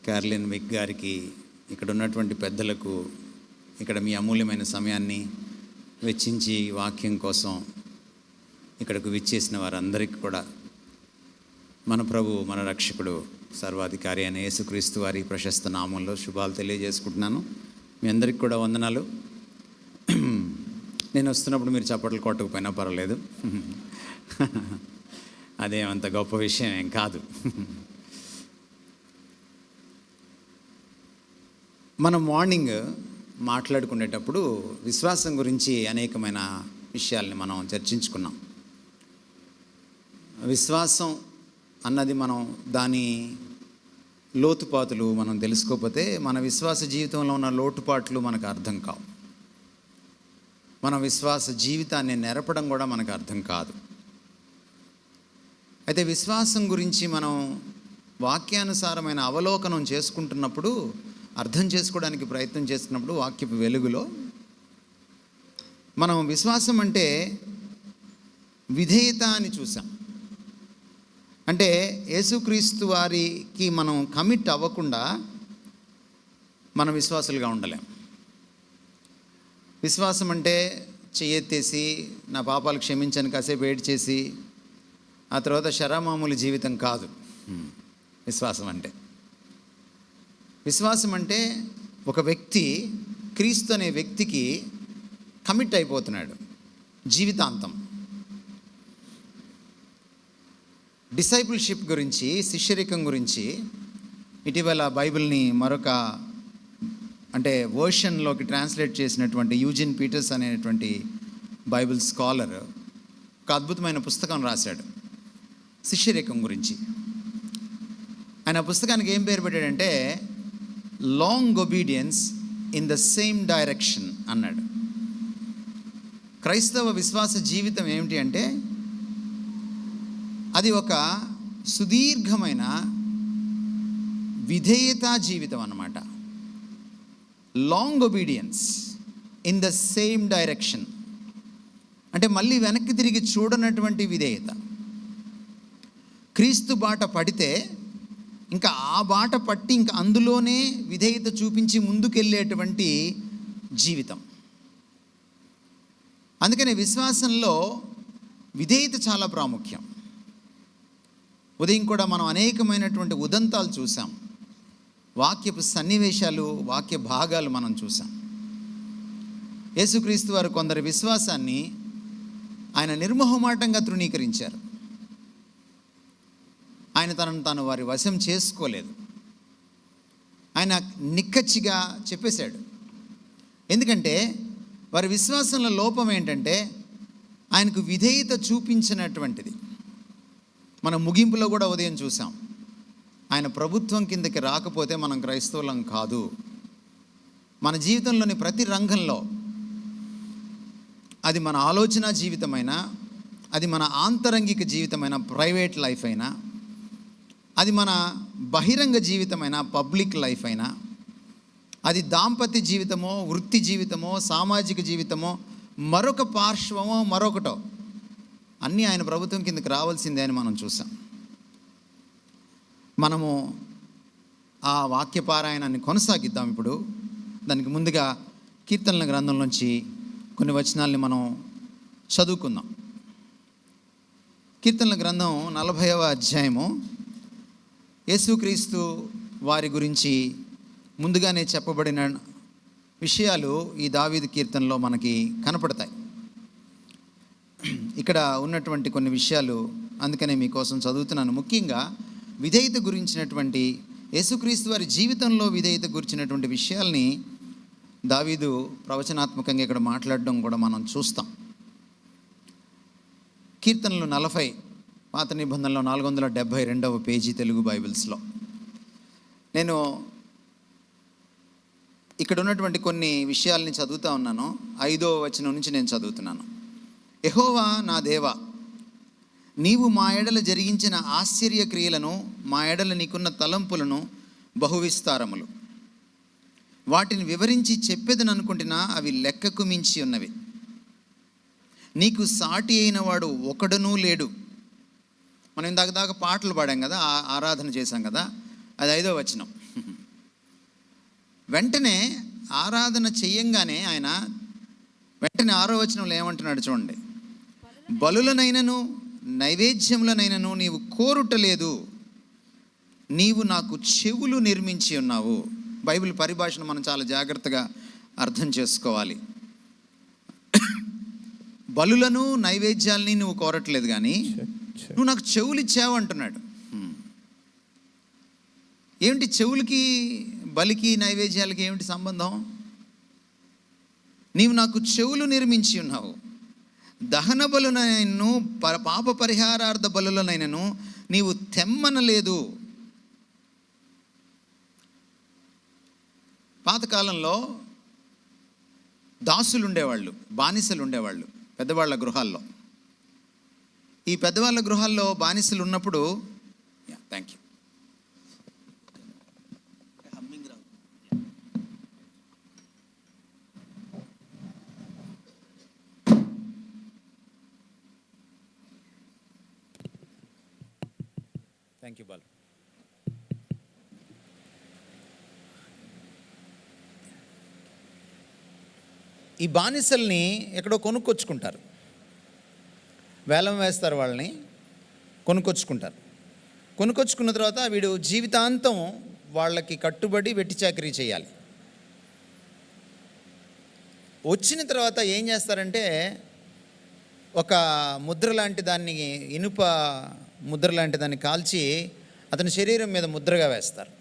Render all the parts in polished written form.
క్యార్లిన్ విక్ గారికి, ఇక్కడ ఉన్నటువంటి పెద్దలకు, ఇక్కడ మీ అమూల్యమైన సమయాన్ని వెచ్చించి వాక్యం కోసం ఇక్కడకు విచ్చేసిన వారందరికీ కూడా మన ప్రభు, మన రక్షకుడు, సర్వాధికారి అయిన యేసుక్రీస్తు వారి ప్రశస్త నామంలో శుభాలు తెలియజేసుకుంటున్నాను. మీ అందరికీ కూడా వందనాలు. నేను వస్తున్నప్పుడు మీరు చప్పట్లు కొట్టకపోయినా పర్వాలేదు, అదేమంత గొప్ప విషయం ఏం కాదు. మనం మార్నింగ్ మాట్లాడుకునేటప్పుడు విశ్వాసం గురించి అనేకమైన విషయాల్ని మనం చర్చించుకున్నాం. విశ్వాసం అన్నది మనం దాని లోతుపాతులు మనం తెలుసుకోకపోతే మన విశ్వాస జీవితంలో ఉన్న లోటుపాట్లు మనకు అర్థం కావు. మన విశ్వాస జీవితాన్ని నెరపడం కూడా మనకు అర్థం కాదు. అయితే విశ్వాసం గురించి మనం వాక్యానుసారమైన అవలోకనం చేసుకుంటున్నప్పుడు, అర్థం చేసుకోవడానికి ప్రయత్నం చేస్తున్నప్పుడు వాక్యపు వెలుగులో మనం విశ్వాసం అంటే విధేయత అని చూసాం. అంటే యేసుక్రీస్తు వారికి మనం కమిట్ అవ్వకుండా మనం విశ్వాసులుగా ఉండలేం. విశ్వాసం అంటే చెయ్యెత్తేసి నా పాపాలు క్షమించని కాసేపు ఏడ్ చేసి ఆ తర్వాత శరమామూలు జీవితం కాదు విశ్వాసం అంటే. విశ్వాసం అంటే ఒక వ్యక్తి క్రీస్తు అనే వ్యక్తికి కమిట్ అయిపోతున్నాడు జీవితాంతం. డిసైపుల్షిప్ గురించి, శిష్యరికం గురించి ఇటీవల బైబిల్ని మరొక వర్షన్లోకి ట్రాన్స్లేట్ చేసినటువంటి యూజిన్ పీటర్స్ అనేటువంటి బైబిల్ స్కాలర్ ఒక అద్భుతమైన పుస్తకం రాశాడు శిష్యరికం గురించి. ఆయన పుస్తకానికి ఏం పేరు పెట్టాడంటే long obedience in the same direction అన్నాడు. క్రైస్తవ విశ్వాస జీవితం ఏమిటి అంటే అది ఒక సుదీర్ఘమైన విధేయతా జీవితం అన్నమాట. Long obedience in the same direction అంటే మళ్ళీ వెనక్కి తిరిగి చూడనటువంటి విధేయత. క్రీస్తు బాట పడితే ఇంకా ఆ బాట పట్టి ఇంకా అందులోనే విధేయత చూపించి ముందుకెళ్ళేటువంటి జీవితం. అందుకనే విశ్వాసంలో విధేయత చాలా ప్రాముఖ్యం. ఉదయం కూడా మనం అనేకమైనటువంటి ఉదంతాలు చూసాం, వాక్యపు సన్నివేశాలు, వాక్య భాగాలు మనం చూసాం. యేసుక్రీస్తు వారు కొందరి విశ్వాసాన్ని ఆయన నిర్మోహమాటంగా తృణీకరించారు. ఆయన తనను తాను వారి వశం చేసుకోలేదు. ఆయన నిక్కచ్చిగా చెప్పేశాడు. ఎందుకంటే వారి విశ్వాసంలో లోపం ఏంటంటే ఆయనకు విధేయత చూపించినటువంటిది. మనం ముగింపులో కూడా ఉదయం చూసాం, ఆయన ప్రభుత్వం కిందకి రాకపోతే మనం క్రైస్తవులం కాదు. మన జీవితంలోని ప్రతి రంగంలో, అది మన ఆలోచన జీవితమైనా, అది మన ఆంతరంగిక జీవితమైన ప్రైవేట్ లైఫ్ అయినా, అది మన బహిరంగ జీవితమైన పబ్లిక్ లైఫ్ అయినా, అది దాంపత్య జీవితమో, వృత్తి జీవితమో, సామాజిక జీవితమో, మరొక పార్శ్వమో, మరొకటో, అన్నీ ఆయన ప్రభుత్వం కిందకి రావాల్సిందే అని మనం చూసాం. మనము ఆ వాక్యపారాయణాన్ని కొనసాగిద్దాం. ఇప్పుడు దానికి ముందుగా కీర్తనల గ్రంథం నుంచి కొన్ని వచనాల్ని మనం చదువుకుందాం. కీర్తనల గ్రంథం 40వ అధ్యాయము యేసుక్రీస్తు వారి గురించి ముందుగానే చెప్పబడిన విషయాలు ఈ దావీదు కీర్తనలో మనకి కనపడతాయి. ఇక్కడ ఉన్నటువంటి కొన్ని విషయాలు అందుకనే మీకోసం చదువుతున్నాను. ముఖ్యంగా విధేయత గురించినటువంటి, యేసుక్రీస్తు వారి జీవితంలో విధేయత గురించినటువంటి విషయాల్ని దావీదు ప్రవచనాత్మకంగా ఇక్కడ మాట్లాడడం కూడా మనం చూస్తాం. కీర్తనలు 40, పాత నిబంధనలో 472వ పేజీ తెలుగు బైబిల్స్లో. నేను ఇక్కడ ఉన్నటువంటి కొన్ని విషయాల్ని చదువుతూ ఉన్నాను. 5వ వచనం నుంచి నేను చదువుతున్నాను. యెహోవా నా దేవా, నీవు మా ఎడల జరిగించిన ఆశ్చర్య క్రియలను, మా ఎడల నీకున్న తలంపులను బహువిస్తారములు. వాటిని వివరించి చెప్పేదని అనుకుంటున్నా, అవి లెక్కకు మించి ఉన్నవి. నీకు సాటి అయిన వాడు ఒకడునూ లేడు. మనం ఇందాక పాటలు పాడాం కదా, ఆరాధన చేశాం కదా. అది 5వ వచనం. వెంటనే ఆరాధన చెయ్యంగానే ఆయన వెంటనే 6వ వచనంలో ఏమంటున్నాడు చూడండి. బలులనైనను నైవేద్యములనైనను నీవు కోరుటలేదు, నీవు నాకు చెవులు నిర్మించి ఉన్నావు. బైబిల్ పరిభాషను మనం చాలా జాగ్రత్తగా అర్థం చేసుకోవాలి. బలులను నైవేద్యాలని నువ్వు కోరట్లేదు, కానీ నువ్వు నాకు చెవులు ఇచ్చావు అంటున్నాడు. ఏమిటి చెవులకి బలికి నైవేద్యాలకి ఏమిటి సంబంధం? నీవు నాకు చెవులు నిర్మించి ఉన్నావు. దహన బలులనైనను పాప పరిహారార్థ బలులనైనను నీవు తెమ్మనలేదు. పాతకాలంలో దాసులు ఉండేవాళ్ళు, బానిసలు ఉండేవాళ్ళు పెద్దవాళ్ళ గృహాల్లో. ఈ పెద్దవాళ్ళ గృహాల్లో బానిసలు ఉన్నప్పుడు థ్యాంక్ యూ బాలు. ఈ బానిసల్ని ఎక్కడో కొనుక్కొచ్చుకుంటారు, వేలం వేస్తారు, వాళ్ళని కొనుక్కొచ్చుకుంటారు. కొనుక్కొచ్చుకున్న తర్వాత వీడు జీవితాంతం వాళ్ళకి కట్టుబడి వెట్టి చాకరీ చేయాలి. వచ్చిన తర్వాత ఏం చేస్తారంటే ఒక ముద్ర లాంటి దాన్ని, ఇనుప ముద్ర లాంటి దాన్ని కాల్చి అతని శరీరం మీద ముద్రగా వేస్తారు.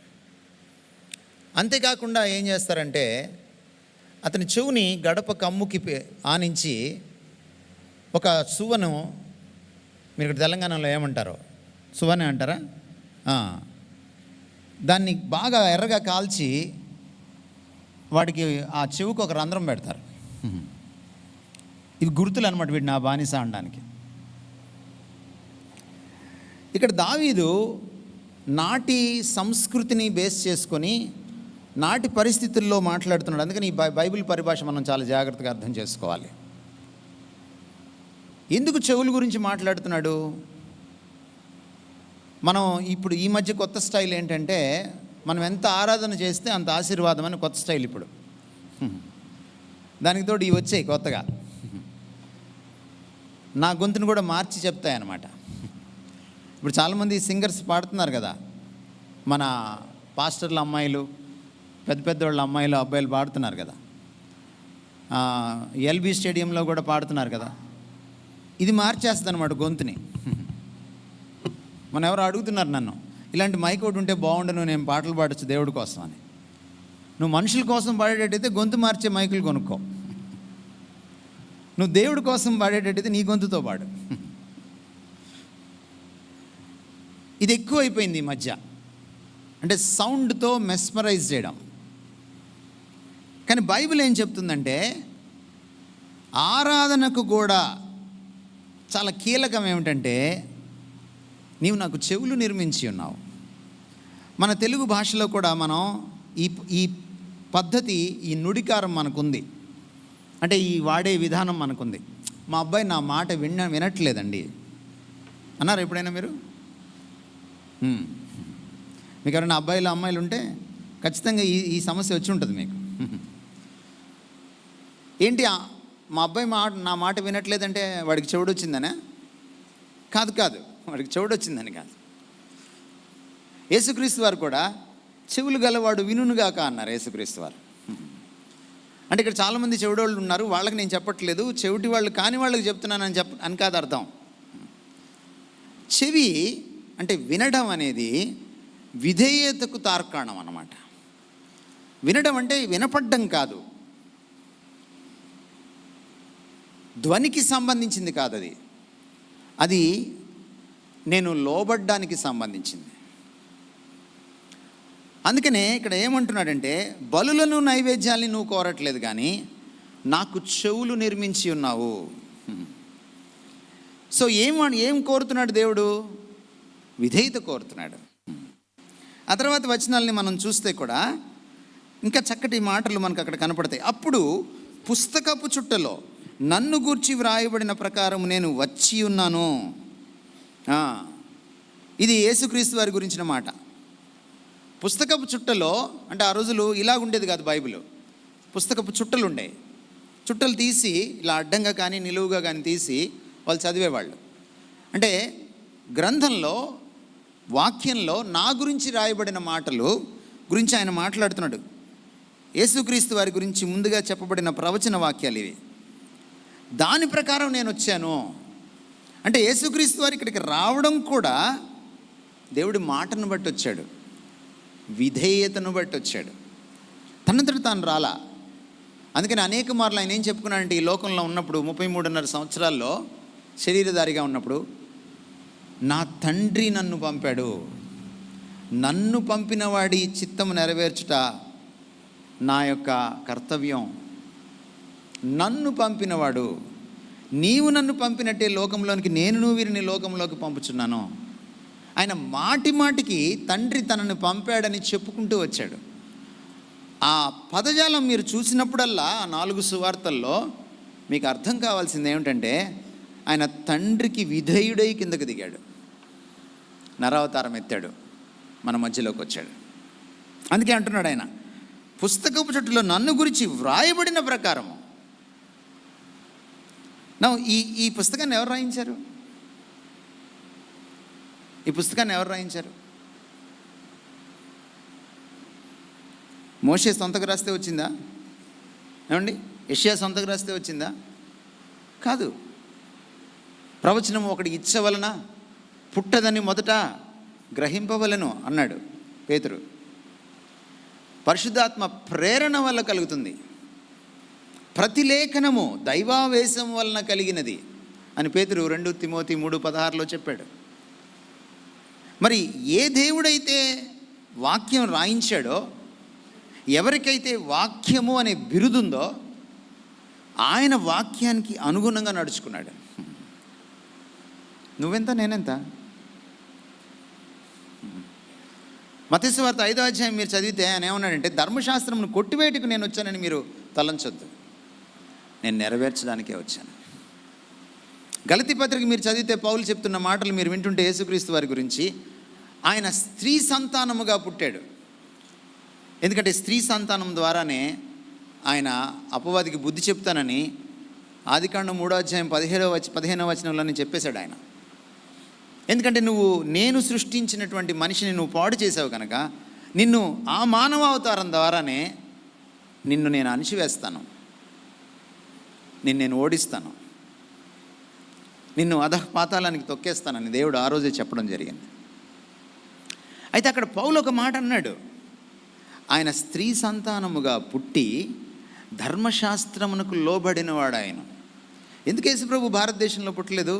అంతేకాకుండా ఏం చేస్తారంటే అతని చెవుని గడప కమ్ముకి ఆనించి ఒక సువను, మీరు ఇక్కడ తెలంగాణలో ఏమంటారో సువనే అంటారా, దాన్ని బాగా ఎర్రగా కాల్చి వాడికి ఆ చెవుకు ఒక రంధ్రం పెడతారు. ఇవి గుర్తులు అనమాట వీడిని నా బానిస అనడానికి. ఇక్కడ దావీదు నాటి సంస్కృతిని బేస్ చేసుకొని నాటి పరిస్థితుల్లో మాట్లాడుతున్నాడు. అందుకని ఈ బైబిల్ పరిభాష మనం చాలా జాగ్రత్తగా అర్థం చేసుకోవాలి. ఎందుకు చెవుల గురించి మాట్లాడుతున్నాడు? మనం ఇప్పుడు ఈ మధ్య కొత్త స్టైల్ ఏంటంటే మనం ఎంత ఆరాధన చేస్తే అంత ఆశీర్వాదం అని కొత్త స్టైల్ ఇప్పుడు. దానికి తోడు ఇవి వచ్చాయి కొత్తగా, నా గొంతును కూడా మార్చి చెప్తాయి అన్నమాట. ఇప్పుడు చాలామంది సింగర్స్ పాడుతున్నారు కదా, మన పాస్టర్ల అమ్మాయిలు, పెద్ద పెద్దవాళ్ళ అమ్మాయిలు అబ్బాయిలు పాడుతున్నారు కదా, ఎల్బీ స్టేడియంలో కూడా పాడుతున్నారు కదా. ఇది మార్చేస్తుంది అనమాట గొంతుని. మనం ఎవరు అడుగుతున్నారు నన్ను, ఇలాంటి మైక్ ఒకటి ఉంటే బాగుండు, నేను పాటలు పాడచ్చు దేవుడి కోసం అని. నువ్వు మనుషుల కోసం పాడేటట్టయితే గొంతు మార్చే మైకులు కొనుక్కో. నువ్వు దేవుడి కోసం పాడేటట్టయితే నీ గొంతుతో పాడు. ఇది ఎక్కువైపోయింది ఈ మధ్య, అంటే సౌండ్తో మెస్మరైజ్ చేయడం. కానీ బైబిల్ ఏం చెప్తుందంటే ఆరాధనకు కూడా చాలా కీలకం ఏమిటంటే నీవు నాకు చెవులు నిర్మించి ఉన్నావు. మన తెలుగు భాషలో కూడా మనం ఈ పద్ధతి, ఈ నుడికారం మనకుంది, అంటే ఈ వాడే విధానం మనకుంది. మా అబ్బాయి నా మాట వినట్లేదండి అన్నారు ఎప్పుడైనా మీరు? మీకు ఎవరైనా అబ్బాయిలు అమ్మాయిలు ఉంటే ఖచ్చితంగా ఈ సమస్య వచ్చి ఉంటుంది మీకు. ఏంటి మా అబ్బాయి నా మాట వినట్లేదంటే వాడికి చెవుడు వచ్చిందనే? కాదు, వాడికి చెవుడు వచ్చిందని కాదు. యేసుక్రీస్తు వారు కూడా చెవులు గలవాడు వినుగాక అన్నారు యేసుక్రీస్తు వారు. అంటే ఇక్కడ చాలామంది చెవిడోళ్ళు ఉన్నారు, వాళ్ళకి నేను చెప్పట్లేదు, చెవిటి వాళ్ళు కాని వాళ్ళకి చెప్తున్నానని అని కాదు అర్థం. చెవి అంటే వినడం అనేది విధేయతకు తార్కాణం అన్నమాట. వినడం అంటే వినపడ్డం కాదు, ధ్వనికి సంబంధించింది కాదు, అది నేను లోబడ్డానికి సంబంధించింది. అందుకనే ఇక్కడ ఏమంటున్నాడంటే బలులను నైవేద్యాల్ని నువ్వు కోరట్లేదు, కానీ నాకు చెవులు నిర్మించి ఉన్నావు. సో ఏం కోరుతున్నాడు దేవుడు? విధేయత కోరుతున్నాడు. ఆ తర్వాత వచనాలని మనం చూస్తే కూడా ఇంకా చక్కటి మాటలు మనకు అక్కడ కనపడతాయి. అప్పుడు పుస్తకపు చుట్టలో నన్ను గూర్చి వ్రాయబడిన ప్రకారం నేను వచ్చి ఉన్నాను. ఇది యేసుక్రీస్తు వారి గురించిన మాట. పుస్తకపు చుట్టలో, అంటే ఆ రోజులు ఇలా ఉండేది కాదు బైబిల్, పుస్తకపు చుట్టలు ఉండేవి. చుట్టలు తీసి ఇలా అడ్డంగా కానీ నిలువుగా కానీ తీసి వాళ్ళు చదివేవాళ్ళు. అంటే గ్రంథంలో, వాక్యంలో నా గురించి రాయబడిన మాటలు గురించి ఆయన మాట్లాడుతున్నాడు. యేసుక్రీస్తు వారి గురించి ముందుగా చెప్పబడిన ప్రవచన వాక్యాలు ఇవి. దాని ప్రకారం నేను వచ్చాను. అంటే యేసుక్రీస్తు వారు ఇక్కడికి రావడం కూడా దేవుడి మాటను బట్టి వచ్చాడు, విధేయతను బట్టి వచ్చాడు. తనంతట తాను రాలా. అందుకని అనేక మార్లు ఆయన ఏం చెప్పుకున్నాడంటే, ఈ లోకంలో ఉన్నప్పుడు 33.5 సంవత్సరాల్లో శరీరధారిగా ఉన్నప్పుడు, నా తండ్రి నన్ను పంపాడు, నన్ను పంపిన వాడి చిత్తము నెరవేర్చుట నా యొక్క కర్తవ్యం. నన్ను పంపినవాడు, నీవు నన్ను పంపినట్టే లోకంలోనికి నేను వీరిని లోకంలోకి పంపుచున్నాను. ఆయన మాటి మాటికి తండ్రి తనను పంపాడని చెప్పుకుంటూ వచ్చాడు. ఆ పదజాలం మీరు చూసినప్పుడల్లా 4 సువార్తల్లో మీకు అర్థం కావాల్సింది ఏమిటంటే, ఆయన తండ్రికి విధేయుడై కిందకు దిగాడు, నరావతారం ఎత్తాడు, మన మధ్యలోకి వచ్చాడు. అందుకే అంటున్నాడు ఆయన, పుస్తకపు చుట్టలో నన్ను గురించి వ్రాయబడిన ప్రకారము. ఈ పుస్తకాన్ని ఎవరు రాయించారు? ఈ పుస్తకాన్ని ఎవరు రాయించారు? మోషే సొంతకు రాస్తే వచ్చిందా? ఏమండి, యెషయా సొంతకు రాస్తే వచ్చిందా? కాదు. ప్రవచనం ఒకటి ఇచ్చవలన పుట్టదని మొదట గ్రహింపవలను అన్నాడు పేతురు. పరిశుద్ధాత్మ ప్రేరణ వల్ల కలుగుతుంది. ప్రతి లేఖనము దైవావేశం వలన కలిగినది అని పేతురు 2 తిమోతి 3:16 చెప్పాడు. మరి ఏ దేవుడైతే వాక్యం రాయించాడో, ఎవరికైతే వాక్యము అనే బిరుదుందో, ఆయన వాక్యానికి అనుగుణంగా నడుచుకున్నాడు. నువ్వెంత, నేనెంత? మత్తయి సువార్త 5వ అధ్యాయం మీరు చదివితే ఆయన ఏమన్నాడంటే, ధర్మశాస్త్రమును కొట్టివేయటకు నేను వచ్చానని మీరు తలంచొద్దు, నేను నెరవేర్చడానికే వచ్చాను. గలతీ పత్రిక మీరు చదివితే పౌలు చెప్తున్న మాటలు మీరు వింటుంటే, యేసుక్రీస్తు వారి గురించి, ఆయన స్త్రీ సంతానముగా పుట్టాడు. ఎందుకంటే స్త్రీ సంతానం ద్వారానే ఆయన అపవాదికి బుద్ధి చెప్తానని ఆదికాండం 3వ అధ్యాయం 15వ వచనంలోనే చెప్పేశాడు ఆయన. ఎందుకంటే నువ్వు నేను సృష్టించినటువంటి మనిషిని నువ్వు పాడు చేసావు కనుక, నిన్ను ఆ మానవ అవతారం ద్వారానే నిన్ను నేను అణిచివేస్తాను, నేను ఓడిస్తాను, నిన్ను అధఃపాతాళానికి తొక్కేస్తానని దేవుడు ఆ రోజే చెప్పడం జరిగింది. అయితే అక్కడ పౌలు ఒక మాట అన్నాడు, ఆయన స్త్రీ సంతానముగా పుట్టి ధర్మశాస్త్రమునకు లోబడినవాడు ఆయన. ఎందుకు యేసుప్రభు భారతదేశంలో పుట్టలేదు?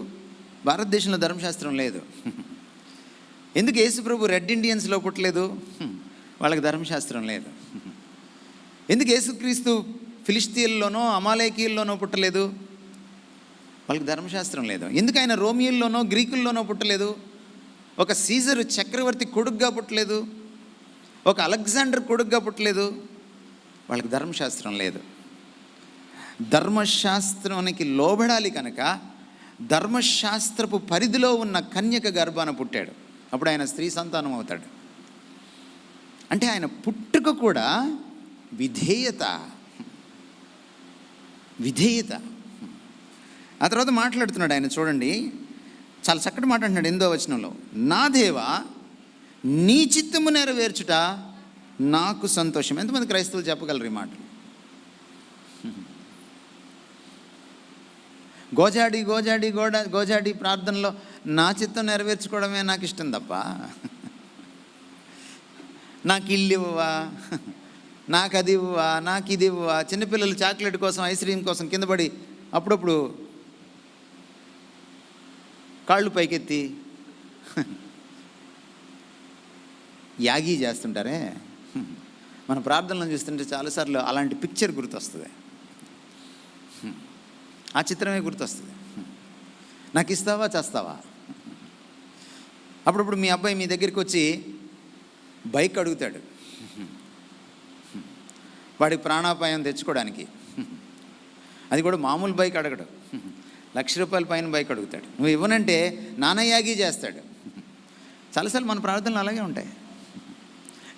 భారతదేశంలో ధర్మశాస్త్రం లేదు. ఎందుకు యేసుప్రభు రెడ్ ఇండియన్స్లో పుట్టలేదు? వాళ్ళకి ధర్మశాస్త్రం లేదు. ఎందుకు యేసుక్రీస్తు ఫిలిస్తీన్లోనో అమాలేకీల్లోనో పుట్టలేదు? వాళ్ళకి ధర్మశాస్త్రం లేదు. ఎందుకు ఆయన రోమియోల్లోనో గ్రీకుల్లోనో పుట్టలేదు? ఒక సీజరు చక్రవర్తి కొడుగ్గా పుట్టలేదు, ఒక అలెగ్జాండర్ కొడుగ్గా పుట్టలేదు. వాళ్ళకి ధర్మశాస్త్రం లేదు. ధర్మశాస్త్రానికి లోబడాలి కనుక ధర్మశాస్త్రపు పరిధిలో ఉన్న కన్యక గర్భాన పుట్టాడు. అప్పుడు ఆయన స్త్రీ సంతానం అవుతాడు. అంటే ఆయన పుట్టుక కూడా విధేయత. ఆ తర్వాత మాట్లాడుతున్నాడు ఆయన, చూడండి, చాలా చక్కటి మాట అంటున్నాడు 8వ వచనంలో, నా దేవా నీ చిత్తము నెరవేర్చుట నాకు సంతోషం. ఎంతమంది క్రైస్తవులు చెప్పగలరు ఈ మాటలు? గోజాడి ప్రార్థనలో నా చిత్తం నెరవేర్చుకోవడమే నాకు ఇష్టం తప్ప, నాకు ఇల్లు ఇవ్వవా, నాకు అది ఇవ్వవా, నాకు ఇది ఇవ్వవా. చిన్నపిల్లలు చాక్లెట్ కోసం, ఐస్ క్రీమ్ కోసం కింద పడి అప్పుడప్పుడు కాళ్ళు పైకెత్తి యాగీ చేస్తుంటారే, మన ప్రార్థనలు చూస్తుంటే చాలాసార్లు అలాంటి పిక్చర్ గుర్తొస్తుంది, ఆ చిత్రమే గుర్తొస్తుంది. నాకు ఇస్తావా చేస్తావా? అప్పుడప్పుడు మీ అబ్బాయి మీ దగ్గరికి వచ్చి బైక్ అడుగుతాడు, వాడికి ప్రాణాపాయం తెచ్చుకోవడానికి. అది కూడా మామూలు బైక్ అడగడు, ₹1,00,000 పైన బైక్ అడుగుతాడు. నువ్వు ఇవ్వనంటే నానయాగి చేస్తాడు. చాలాసార్లు మన ప్రార్థనలు అలాగే ఉంటాయి.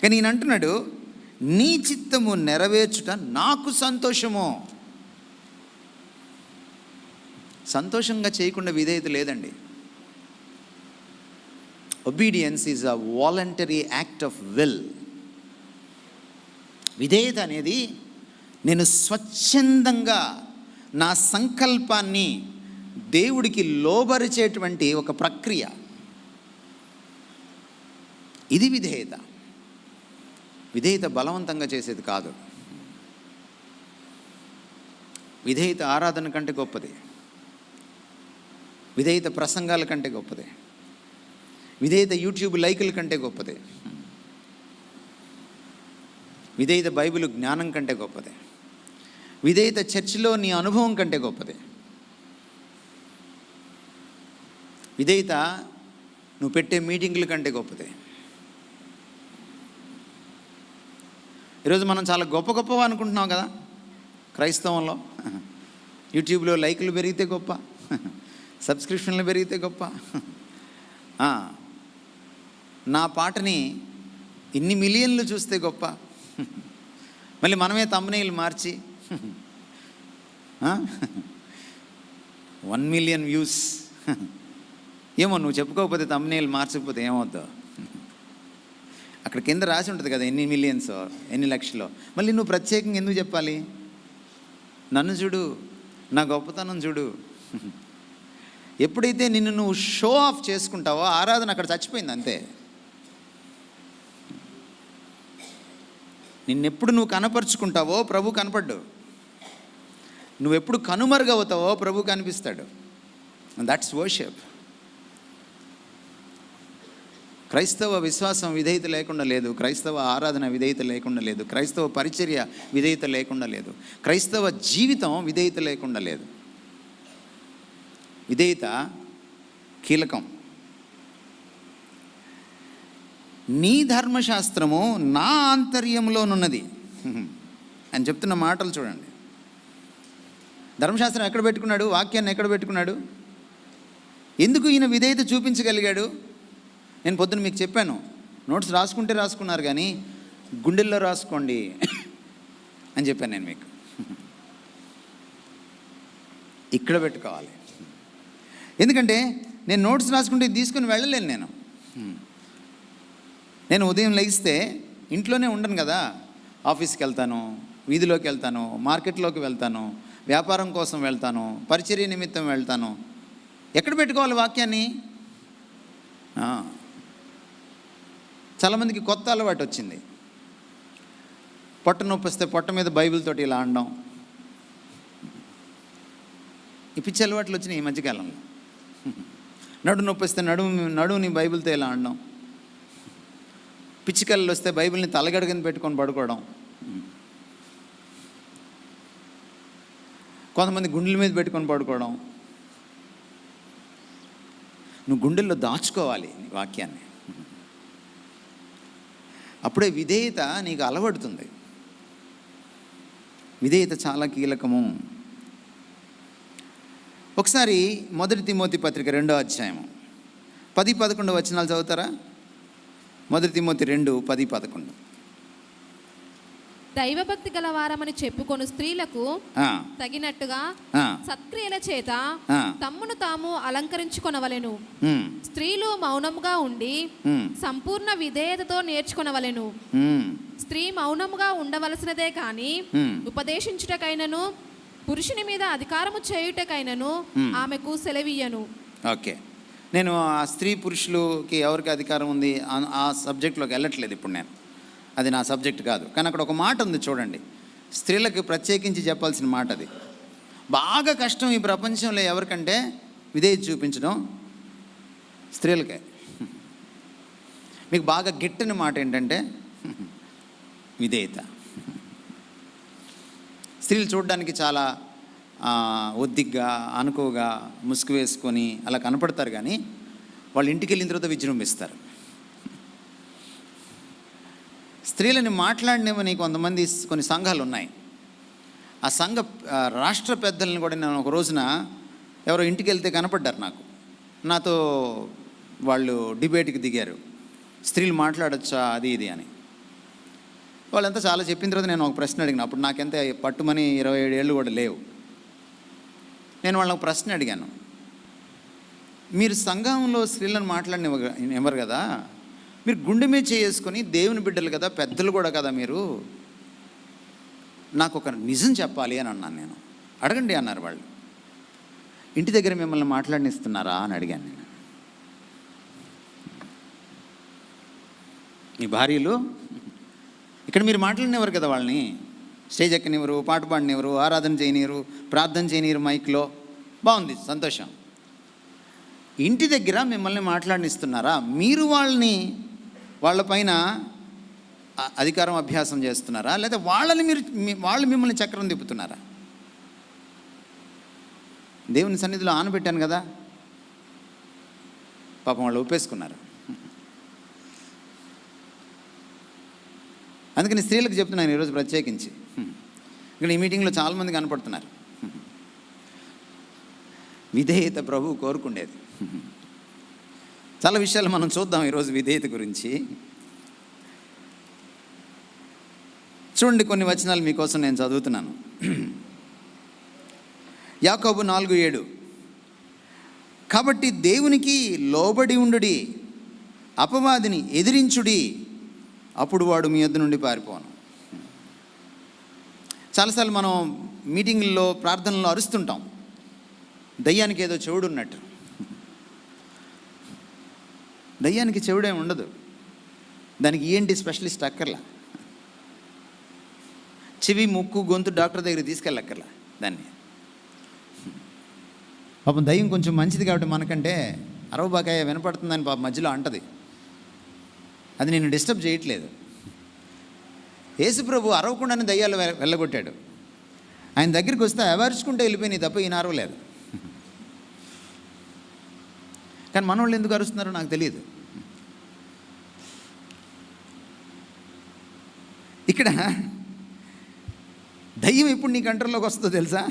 కానీ ఈయన అంటున్నాడు, నీ చిత్తము నెరవేర్చుట నాకు సంతోషము. సంతోషంగా చేయకుండా విధేయత లేదండి. Obedience is a voluntary act of will. విధేయత అనేది నేను స్వచ్ఛందంగా నా సంకల్పాన్ని దేవుడికి లోబరిచేటువంటి ఒక ప్రక్రియ. ఇది విధేయత. విధేయత బలవంతంగా చేసేది కాదు. విధేయత ఆరాధన కంటే గొప్పది. విధేయత ప్రసంగాల కంటే గొప్పది. విధేయత యూట్యూబ్ లైకుల కంటే గొప్పది. విధేయత బైబిల్ జ్ఞానం కంటే గొప్పది. విధేయత చర్చిలో నీ అనుభవం కంటే గొప్పది. విధేయత నువ్వు పెట్టే మీటింగుల కంటే గొప్పది. ఈరోజు మనం చాలా గొప్ప గొప్పగా అనుకుంటున్నాం కదా క్రైస్తవంలో. యూట్యూబ్లో లైకులు పెరిగితే గొప్ప, సబ్స్క్రిప్షన్లు పెరిగితే గొప్ప, నా పాటని ఇన్ని మిలియన్లు చూస్తే గొప్ప, మళ్ళీ మనమే థంబ్నెయిల్ మార్చి 1 మిలియన్ వ్యూస్. ఏమో నువ్వు చెప్పుకోకపోతే థంబ్నెయిల్ మార్చకపోతే ఏమవుద్దో. అక్కడ కింద రాసి ఉంటుంది కదా ఎన్ని మిలియన్స్, ఎన్ని లక్షలు. మళ్ళీ నువ్వు ప్రత్యేకంగా ఎందుకు చెప్పాలి? నన్ను చూడు, నా గొప్పతనం చూడు. ఎప్పుడైతే నిన్ను నువ్వు షో ఆఫ్ చేసుకుంటావో ఆరాధన అక్కడ చచ్చిపోయింది అంతే. నిన్నెప్పుడు నువ్వు కనపరుచుకుంటావో ప్రభు కనపడ్డు. నువ్వెప్పుడు కనుమరుగవుతావో ప్రభు కనిపిస్తాడు. That's worship. క్రైస్తవ విశ్వాసం విధేయత లేకుండా లేదు. క్రైస్తవ ఆరాధన విధేయత లేకుండా లేదు. క్రైస్తవ పరిచర్య విధేయత లేకుండా లేదు. క్రైస్తవ జీవితం విధేయత లేకుండా లేదు. విధేయత కీలకం. నీ ధర్మశాస్త్రము నా ఆంతర్యంలోనున్నది అని చెప్తున్న మాటలు చూడండి. ధర్మశాస్త్రం ఎక్కడ పెట్టుకున్నాడు? వాక్యాన్ని ఎక్కడ పెట్టుకున్నాడు? ఎందుకు ఈయన విధేయత చూపించగలిగాడు? నేను పొద్దున్న మీకు చెప్పాను, నోట్స్ రాసుకుంటే రాసుకున్నారు కానీ గుండెల్లో రాసుకోండి అని చెప్పాను నేను మీకు. ఇక్కడ పెట్టుకోవాలి. ఎందుకంటే నేను నోట్స్ రాసుకుంటే తీసుకుని వెళ్ళలేను. నేను ఉదయం లెగిస్తే ఇంట్లోనే ఉండను కదా. ఆఫీస్కి వెళ్తాను, వీధిలోకి వెళ్తాను, మార్కెట్లోకి వెళ్తాను, వ్యాపారం కోసం వెళ్తాను, పరిచర్య నిమిత్తం వెళ్తాను. ఎక్కడ పెట్టుకోవాలి వాక్యాన్ని? చాలామందికి కొత్త అలవాటు వచ్చింది. పొట్ట నొప్పి వస్తే పొట్ట మీద బైబిల్ తోటి ఇలా అనడం. ఈ పిచ్చి అలవాట్లు వచ్చినాయి ఈ మధ్యకాలంలో. నడు నొప్పి వస్తే నడువుని బైబిల్తో ఇలా అనడం. పిచ్చికళ్ళు వస్తే బైబిల్ని తలగడ కింద పెట్టుకొని పడుకోవడం. కొంతమంది గుండెల మీద పెట్టుకొని పడుకోవడం. నువ్వు గుండెల్లో దాచుకోవాలి నీ వాక్యాన్ని. అప్పుడే విధేయత నీకు అలవడుతుంది. విధేయత చాలా కీలకము. ఒకసారి 1 తిమోతి పత్రిక 2వ అధ్యాయము 10-11 వచనాలు చదువుతారా? 1 తిమోతి 2:10-11. దైవభక్తి గల వారమని చెప్పుకొను స్త్రీలకు తగినట్టుగా సత్క్రియల చేత తమ్మును తాము అలంకరించుకొనవలెను. స్త్రీలు మౌనముగా ఉండి సంపూర్ణ విధేయతతో నేర్చుకొనవలెను. స్త్రీ మౌనముగా ఉండవలసినదే కాని ఉపదేశించుటకైనను పురుషుని మీద అధికారము చేయుటకైనను ఆమెకు సెలవీయను. ఓకే, నేను ఆ స్త్రీ పురుషులకి ఎవరికి అధికారం ఉంది ఆ సబ్జెక్ట్లోకి వెళ్ళట్లేదు ఇప్పుడు. నేను అది నా సబ్జెక్ట్ కాదు. కానీ అక్కడ ఒక మాట ఉంది చూడండి, స్త్రీలకు ప్రత్యేకించి చెప్పాల్సిన మాట. అది బాగా కష్టం ఈ ప్రపంచంలో ఎవరికంటే విధేయత చూపించడం స్త్రీలకే. మీకు బాగా గిట్టని మాట ఏంటంటే విధేయత. స్త్రీలు చూడడానికి చాలా ఒద్దిగ్గా, అనుకోగా, ముసుగు వేసుకొని అలా కనపడతారు. కానీ వాళ్ళు ఇంటికి వెళ్ళిన తర్వాత విజృంభిస్తారు. స్త్రీలని మాట్లాడినవని కొంతమంది కొన్ని సంఘాలు ఉన్నాయి. ఆ సంఘ రాష్ట్ర పెద్దలను కూడా నేను ఒక రోజున ఎవరో ఇంటికి వెళ్తే కనపడ్డారు నాతో. వాళ్ళు డిబేట్కి దిగారు, స్త్రీలు మాట్లాడచ్చా అది ఇది అని. వాళ్ళంతా చాలా చెప్పిన తర్వాత నేను ఒక ప్రశ్న అడిగాను. అప్పుడు నాకెంత పట్టుమని 27 ఏళ్ళు కూడా లేవు. నేను వాళ్ళకి ప్రశ్న అడిగాను, మీరు సంఘంలో స్త్రీలను మాట్లాడినవ్వరు కదా, మీరు గుండె మీద చేసుకొని దేవుని బిడ్డలు కదా, పెద్దలు కూడా కదా, మీరు నాకు ఒక నిజం చెప్పాలి అని అన్నాను. నేను అడగండి అన్నారు వాళ్ళు. ఇంటి దగ్గర మిమ్మల్ని మాట్లాడినిస్తున్నారా అని అడిగాను నేను. మీ భార్యలు ఇక్కడ మీరు మాట్లాడినవారు కదా, వాళ్ళని స్టేజ్ ఎక్కనివ్వరు, పాట పాడినవారు, ఆరాధన చేయనివ్వరు, ప్రార్థన చేయనివ్వరు మైక్లో. బాగుంది, సంతోషం. ఇంటి దగ్గర మిమ్మల్ని మాట్లాడినిస్తున్నారా? మీరు వాళ్ళపైన అధికారం అభ్యాసం చేస్తున్నారా, లేదా వాళ్ళు మిమ్మల్ని చక్రం తిప్పుతున్నారా? దేవుని సన్నిధిలో ఆనబెట్టాను కదా, పాపం వాళ్ళు ఒప్పేసుకున్నారు. అందుకని స్త్రీలకు చెప్తున్నాను ఈరోజు ప్రత్యేకించి. ఇక్కడ ఈ మీటింగ్లో చాలామంది కనపడుతున్నారు. విధేయత ప్రభువు కోరుకుండేది. చాలా విషయాలు మనం చూద్దాం ఈరోజు విధేయత గురించి. చూడండి, కొన్ని వచనాలు మీకోసం నేను చదువుతున్నాను. యాకోబు 4:7. కాబట్టి దేవునికి లోబడి ఉండుడి, అపవాదిని ఎదిరించుడి, అప్పుడు వాడు మీ యొద్ద నుండి పారిపోను. చాలాసార్లు మనం మీటింగుల్లో ప్రార్థనలో అరుస్తుంటాం, దయ్యానికి ఏదో చెవుడు ఉన్నట్టు. దయ్యానికి చెవుడే ఉండదు, దానికి ఏంటి స్పెషలిస్ట్ అక్కర్లా, చెవి ముక్కు గొంతు డాక్టర్ దగ్గరికి తీసుకెళ్ళక్కర్లా దాన్ని. పాపం దయ్యం కొంచెం మంచిది కాబట్టి మనకంటే అరవబాకాయ వినపడుతుందని పాపం మధ్యలో అంటది. అది నేను డిస్టర్బ్ చేయట్లేదు. యేసుప్రభు అరవకుండానే దయ్యాలు వెళ్ళగొట్టాడు. ఆయన దగ్గరికి వస్తే అవర్చుకుంటే వెళ్ళిపోయినాయి తప్ప ఈయన అరవలేదు. కానీ మన వాళ్ళు ఎందుకు అరుస్తున్నారో నాకు తెలియదు. ఇక్కడ దయ్యం ఎప్పుడు నీ కంట్రోల్లోకి వస్తుందో తెలుసా?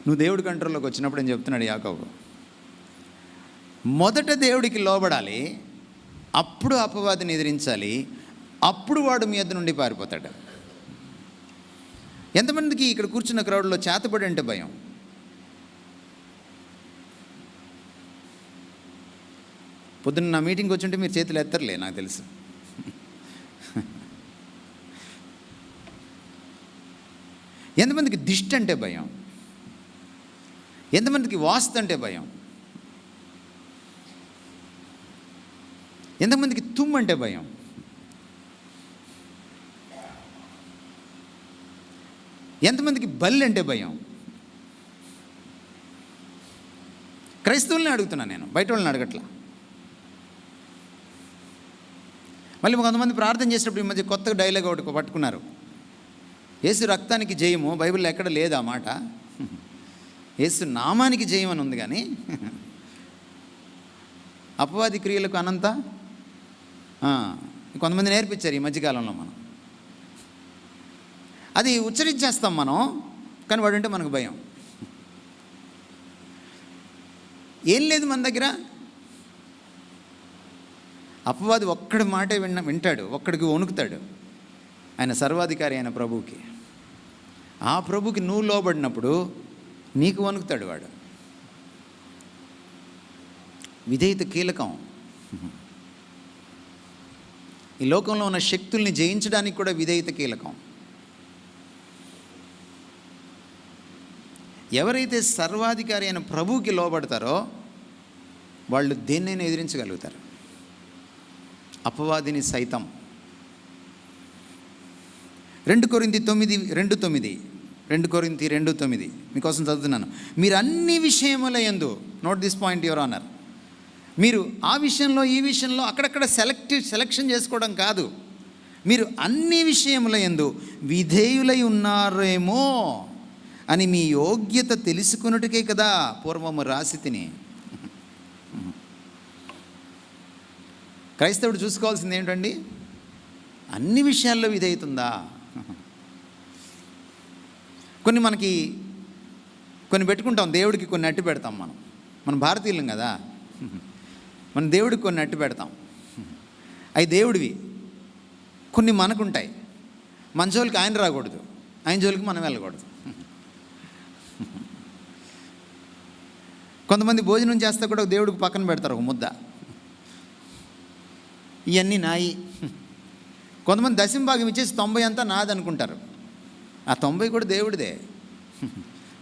నువ్వు దేవుడి కంట్రోల్లోకి వచ్చినప్పుడు అని చెప్తున్నాడు యాకోబు. మొదట దేవుడికి లోబడాలి, అప్పుడు అపవాదిని ఎదిరించాలి, అప్పుడు వాడు మీ యొద్ద నుండి పారిపోతాడు. ఎంతమందికి ఇక్కడ కూర్చున్న క్రౌడ్లో చేతబడి అంటే భయం? పొద్దున్న నా మీటింగ్కి వచ్చుంటే మీరు చేతులు ఎత్తర్లే, నాకు తెలుసు. ఎంతమందికి దిష్టి అంటే భయం? ఎంతమందికి వాస్తు అంటే భయం? ఎంతమందికి తుమ్ము అంటే భయం? ఎంతమందికి బల్లి అంటే భయం? క్రైస్తవుల్ని అడుగుతున్నాను నేను, బయట వాళ్ళని అడగట్లా. మళ్ళీ కొంతమంది ప్రార్థన చేసినప్పుడు ఈ మధ్య కొత్తగా డైలాగ్ ఒకటి పట్టుకున్నారు, యేసు రక్తానికి జయము. బైబిల్లో ఎక్కడ లేదు ఆ మాట. యేసు నామానికి జయం అని ఉంది, కానీ అపవాది క్రియలకు అనంత కొంతమంది నేర్పించారు ఈ మధ్యకాలంలో. మనం అది ఉచ్చరించేస్తాం మనం, కానీ వాడంటే మనకు భయం. ఏం లేదు మన దగ్గర. అపవాది ఒక్కడి మాటే వింటాడు, ఒక్కడికి వణుకుతాడు. ఆయన సర్వాధికారి అయిన ప్రభువుకి. ఆ ప్రభుకి నువ్వు లోబడినప్పుడు నీకు వణుకుతాడు వాడు. విధేయత కీలకం. ఈ లోకంలో ఉన్న శక్తుల్ని జయించడానికి కూడా విధేయత కీలకం. ఎవరైతే సర్వాధికారి అయిన ప్రభువుకి లోబడతారో వాళ్ళు దేన్నైనా ఎదిరించగలుగుతారు, అపవాదిని సైతం. 2 కొరింథీ 2:9 మీకోసం చదువుతున్నాను. మీరు అన్ని విషయముల యందు, note this point your honour, మీరు ఆ విషయంలో ఈ విషయంలో అక్కడక్కడ సెలెక్షన్ చేసుకోవడం కాదు, మీరు అన్ని విషయముల యందు విధేయులై ఉన్నారేమో అని మీ యోగ్యత తెలుసుకున్నట్టుకే కదా పూర్వము రాసి తిని. క్రైస్తవుడు చూసుకోవాల్సింది ఏంటండి? అన్ని విషయాల్లో విధేయతుందా? కొన్ని పెట్టుకుంటాం, దేవుడికి కొన్ని అట్టి పెడతాం. మనం భారతీయులం కదా, మనం దేవుడికి కొన్ని అట్టి పెడతాం. అవి దేవుడివి, కొన్ని మనకుంటాయి. మన జోలికి ఆయన రాకూడదు, ఆయన జోలికి మనం వెళ్ళకూడదు. కొంతమంది భోజనం చేస్తే కూడా దేవుడికి పక్కన పెడతారు ఒక ముద్ద, ఇవన్నీ నాయి. కొంతమంది దశంభాగం ఇచ్చేసి 90 అంతా నాది అనుకుంటారు. ఆ 90 కూడా దేవుడిదే.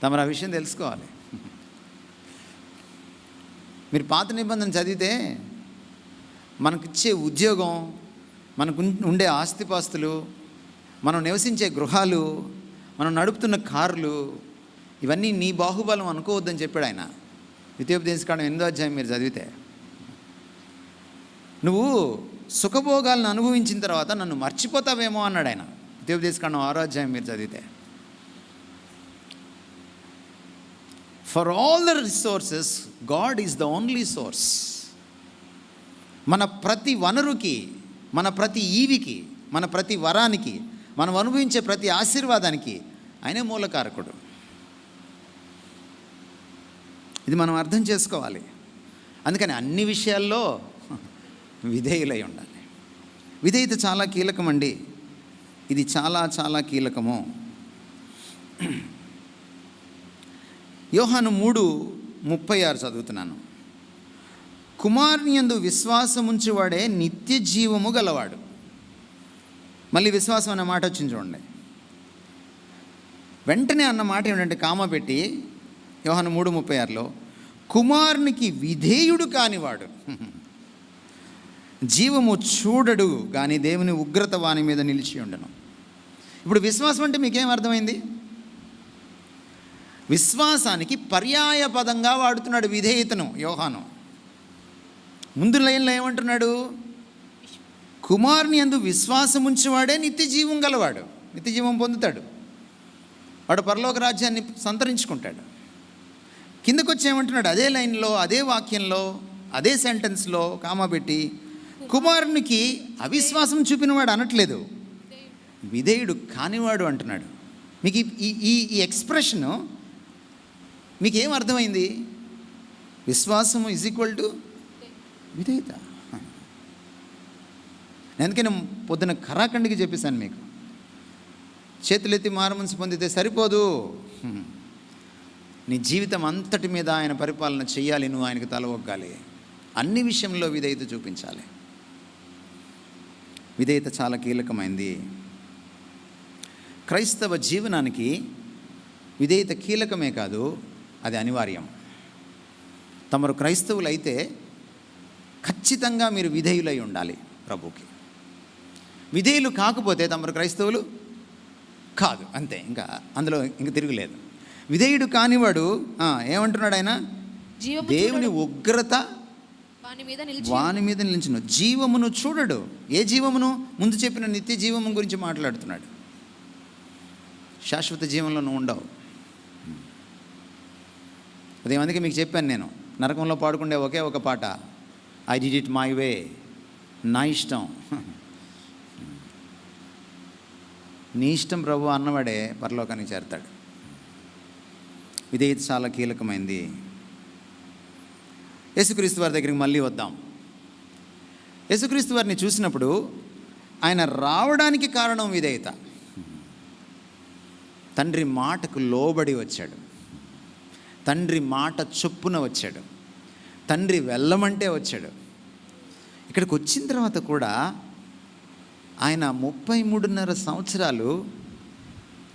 తమరు ఆ విషయం తెలుసుకోవాలి. మీరు పాత నిబంధన చదివితే మనకిచ్చే ఉద్యోగం, మనకు ఉండే ఆస్తిపాస్తులు, మనం నివసించే గృహాలు, మనం నడుపుతున్న కార్లు, ఇవన్నీ నీ బాహుబలం అనుకోవద్దని చెప్పాడు ఆయన. ద్వితీయోపదేశకాండం 8వ అధ్యాయం మీరు చదివితే, నువ్వు సుఖభోగాలను అనుభవించిన తర్వాత నన్ను మర్చిపోతావేమో అన్నాడు ఆయన. ద్వితీయోపదేశకాండం 6వ అధ్యాయం మీరు చదివితే, for all the resources God is the only source. మన ప్రతి వనరుకి, మన ప్రతి ఈవికి, మన ప్రతి వరానికి, మనం అనుభవించే ప్రతి ఆశీర్వాదానికి ఆయనే మూలకారకుడు. ఇది మనం అర్థం చేసుకోవాలి. అందుకని అన్ని విషయాల్లో విధేయులై ఉండాలి. విధేయత చాలా కీలకమండి. ఇది చాలా చాలా కీలకము. యోహాను 3:36 చదువుతున్నాను. కుమారుని యందు విశ్వాసముంచువాడే నిత్య జీవము గలవాడు. మళ్ళీ విశ్వాసం అన్న మాట వచ్చింది చూడండి. వెంటనే అన్న మాట ఏమిటంటే కామా పెట్టి యోహాను 3:36లో, కుమారునికి విధేయుడు కానివాడు జీవము చూడడు కానీ దేవుని ఉగ్రత వాని మీద నిలిచి ఉండను. ఇప్పుడు విశ్వాసం అంటే మీకేం అర్థమైంది? విశ్వాసానికి పర్యాయ పదంగా వాడుతున్నాడు విధేయతను యోహాను. ముందు లైన్లో ఏమంటున్నాడు? కుమారుని యందు విశ్వాసం ఉంచేవాడే నిత్య జీవం గలవాడు, నిత్య జీవం పొందుతాడు, వాడు పరలోక రాజ్యాన్ని సంతరించుకుంటాడు. కిందకు వచ్చి ఏమంటున్నాడు? అదే లైన్లో, అదే వాక్యంలో, అదే సెంటెన్స్లో కామా పెట్టి, కుమారునికి అవిశ్వాసం చూపినవాడు అనట్లేదు, విధేయుడు కానివాడు అంటున్నాడు. మీకు ఈ ఎక్స్ప్రెషను మీకేం అర్థమైంది? విశ్వాసము ఈజ్ ఈక్వల్ టు విధేయత. అందుకని పొద్దున ఖరాఖండికి చెప్పేశాను మీకు, చేతులెత్తి మారుమనసు పొందితే సరిపోదు, నీ జీవితం అంతటి మీద ఆయన పరిపాలన చెయ్యాలి, నువ్వు ఆయనకు తల ఒగ్గాలి, అన్ని విషయంలో విధేయత చూపించాలి. విధేయత చాలా కీలకమైంది. క్రైస్తవ జీవనానికి విధేయత కీలకమే కాదు, అది అనివార్యం. తమరు క్రైస్తవులైతే ఖచ్చితంగా మీరు విధేయులై ఉండాలి ప్రభుకి. విధేయులు కాకపోతే తమరు క్రైస్తవులు కాదు, అంతే, ఇంకా అందులో ఇంక తిరుగులేదు. విధేయుడు కానివాడు ఏమంటున్నాడు ఆయన? దేవుని ఉగ్రత వాని మీద నిలిచిన జీవమును చూడడు. ఏ జీవమును? ముందు చెప్పిన నిత్య జీవము గురించి మాట్లాడుతున్నాడు. శాశ్వత జీవంలో నువ్వు ఉండవు. అదే అందుకే మీకు చెప్పాను నేను, నరకంలో పాడుకుండే ఒకే ఒక పాట, I did it my way, నా ఇష్టం. నీ ఇష్టం ప్రభు అన్నవాడే పరలోకానికి చేరతాడు. విధేయత చాలా కీలకమైంది. యేసుక్రీస్తు వారి దగ్గరికి మళ్ళీ వద్దాం. యేసుక్రీస్తు వారిని చూసినప్పుడు ఆయన రావడానికి కారణం విధేయత. తండ్రి మాటకు లోబడి వచ్చాడు, తండ్రి మాట చొప్పున వచ్చాడు, తండ్రి వెళ్ళమంటే వచ్చాడు. ఇక్కడికి వచ్చిన తర్వాత కూడా ఆయన 33.5 సంవత్సరాలు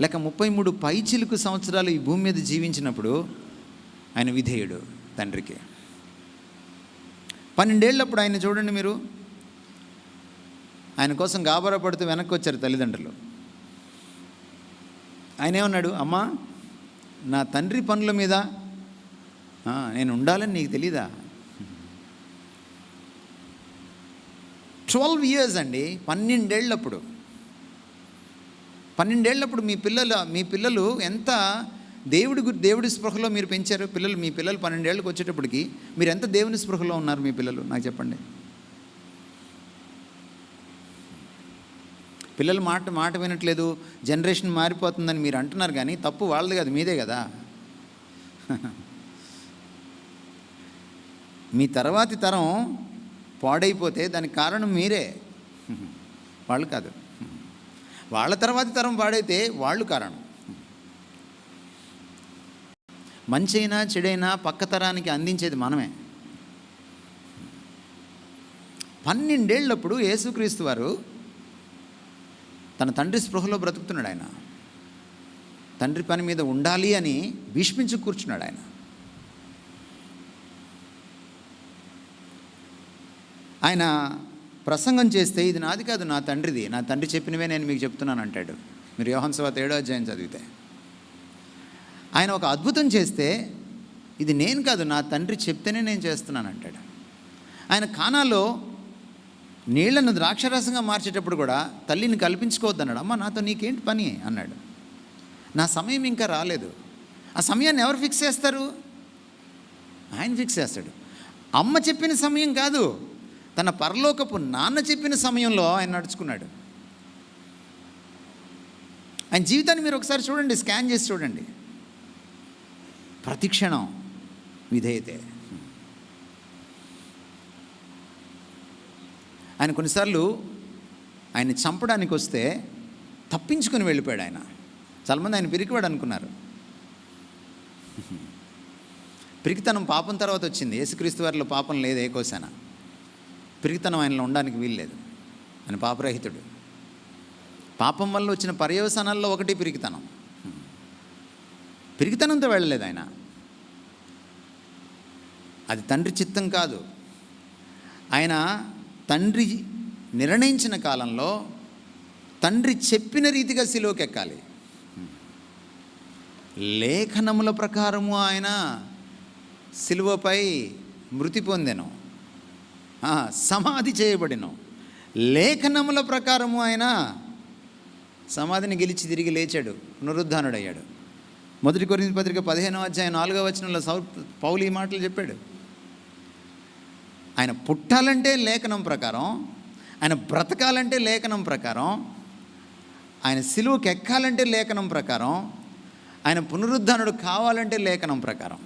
లేక 33 పైచిలుకు సంవత్సరాలు ఈ భూమి మీద జీవించినప్పుడు ఆయన విధేయుడు తండ్రికి. 12 ఏళ్ళప్పుడు ఆయన చూడండి మీరు, ఆయన కోసం గాబరా పడుతూ వెనక్కి వచ్చారు తల్లిదండ్రులు. ఆయన ఏమన్నాడు? అమ్మా, నా తండ్రి పనుల మీద నేను ఉండాలని నీకు తెలీదా? 12 years అండి, 12 ఏళ్ళప్పుడు. 12 ఏళ్ళప్పుడు మీ పిల్లలు ఎంత దేవుడి స్పృహలో మీరు పెంచారు. మీ పిల్లలు 12 ఏళ్ళకి వచ్చేటప్పటికి మీరు ఎంత దేవుని స్పృహలో ఉన్నారు మీ పిల్లలు? నాకు చెప్పండి. పిల్లలు మాట వినట్లేదు, జనరేషన్ మారిపోతుందని మీరు అంటున్నారు, కానీ తప్పు వాళ్ళది కాదు, మీదే కదా. మీ తర్వాతి తరం పాడైపోతే దానికి కారణం మీరే, వాళ్ళు కాదు. వాళ్ళ తర్వాతి తరం పాడైతే వాళ్ళు కారణం. మంచైనా చెడైనా పక్క తరానికి అందించేది మనమే. 12 ఏళ్ళప్పుడు యేసుక్రీస్తు వారు తన తండ్రి స్పృహలో బ్రతుకుతున్నాడు. ఆయన తండ్రి పని మీద ఉండాలి అని భీష్మించి కూర్చున్నాడు. ఆయన ప్రసంగం చేస్తే ఇది నాది కాదు, నా తండ్రిది, నా తండ్రి చెప్పినవే నేను మీకు చెప్తున్నాను అంటాడు. మీరు యోహాను సువార్త 7వ అధ్యాయం చదివితే ఆయన ఒక అద్భుతం చేస్తే ఇది నేను కాదు, నా తండ్రి చెప్తేనే నేను చేస్తున్నాను అంటాడు. ఆయన కానాలో నీళ్లను ద్రాక్షరసంగా మార్చేటప్పుడు కూడా తల్లిని కల్పించుకోవద్దు అన్నాడు. అమ్మ నాతో నీకేంటి పని అన్నాడు. నా సమయం ఇంకా రాలేదు. ఆ సమయాన్ని ఎవరు ఫిక్స్ చేస్తారు? ఆయన ఫిక్స్ చేస్తాడు. అమ్మ చెప్పిన సమయం కాదు, తన పరలోకపు నాన్న చెప్పిన సమయంలో ఆయన నడుచుకున్నాడు. ఆయన జీవితాన్ని మీరు ఒకసారి చూడండి, స్కాన్ చేసి చూడండి. ప్రతి క్షణం విధేయతే. ఆయన కొన్నిసార్లు ఆయన చంపడానికి వస్తే తప్పించుకొని వెళ్ళిపోయాడు. ఆయన చాలామంది ఆయన పిరికివాడు అనుకున్నారు. పిరికితనం పాపం తర్వాత వచ్చింది. యేసుక్రీస్తు వారిలో పాపం లేదు, ఏ కోశాన. పిరికితనం ఆయనలో ఉండడానికి వీల్లేదు. ఆయన పాపరహితుడు. పాపం వల్ల వచ్చిన పర్యవసానాల్లో ఒకటి పిరికితనం. పిరికితనంతో వెళ్ళలేదు ఆయన. అది తండ్రి చిత్తం కాదు. ఆయన తండ్రి నిర్ణయించిన కాలంలో తండ్రి చెప్పిన రీతిగా సిలువకి ఎక్కాలి. లేఖనముల ప్రకారము ఆయన సిలువపై మృతి పొందెను, సమాధి చేయబడిను. లేఖనముల ప్రకారము ఆయన సమాధిని గెలిచి తిరిగి లేచాడు, పునరుద్ధానుడయ్యాడు. 1 కొరింథీ పత్రిక 15వ అధ్యాయం 4వ వచనంలో పౌలు ఈ మాటలు చెప్పాడు. ఆయన పుట్టాలంటే లేఖనం ప్రకారం, ఆయన బ్రతకాలంటే లేఖనం ప్రకారం, ఆయన సిలువకి ఎక్కాలంటే లేఖనం ప్రకారం, ఆయన పునరుద్ధానుడు కావాలంటే లేఖనం ప్రకారం.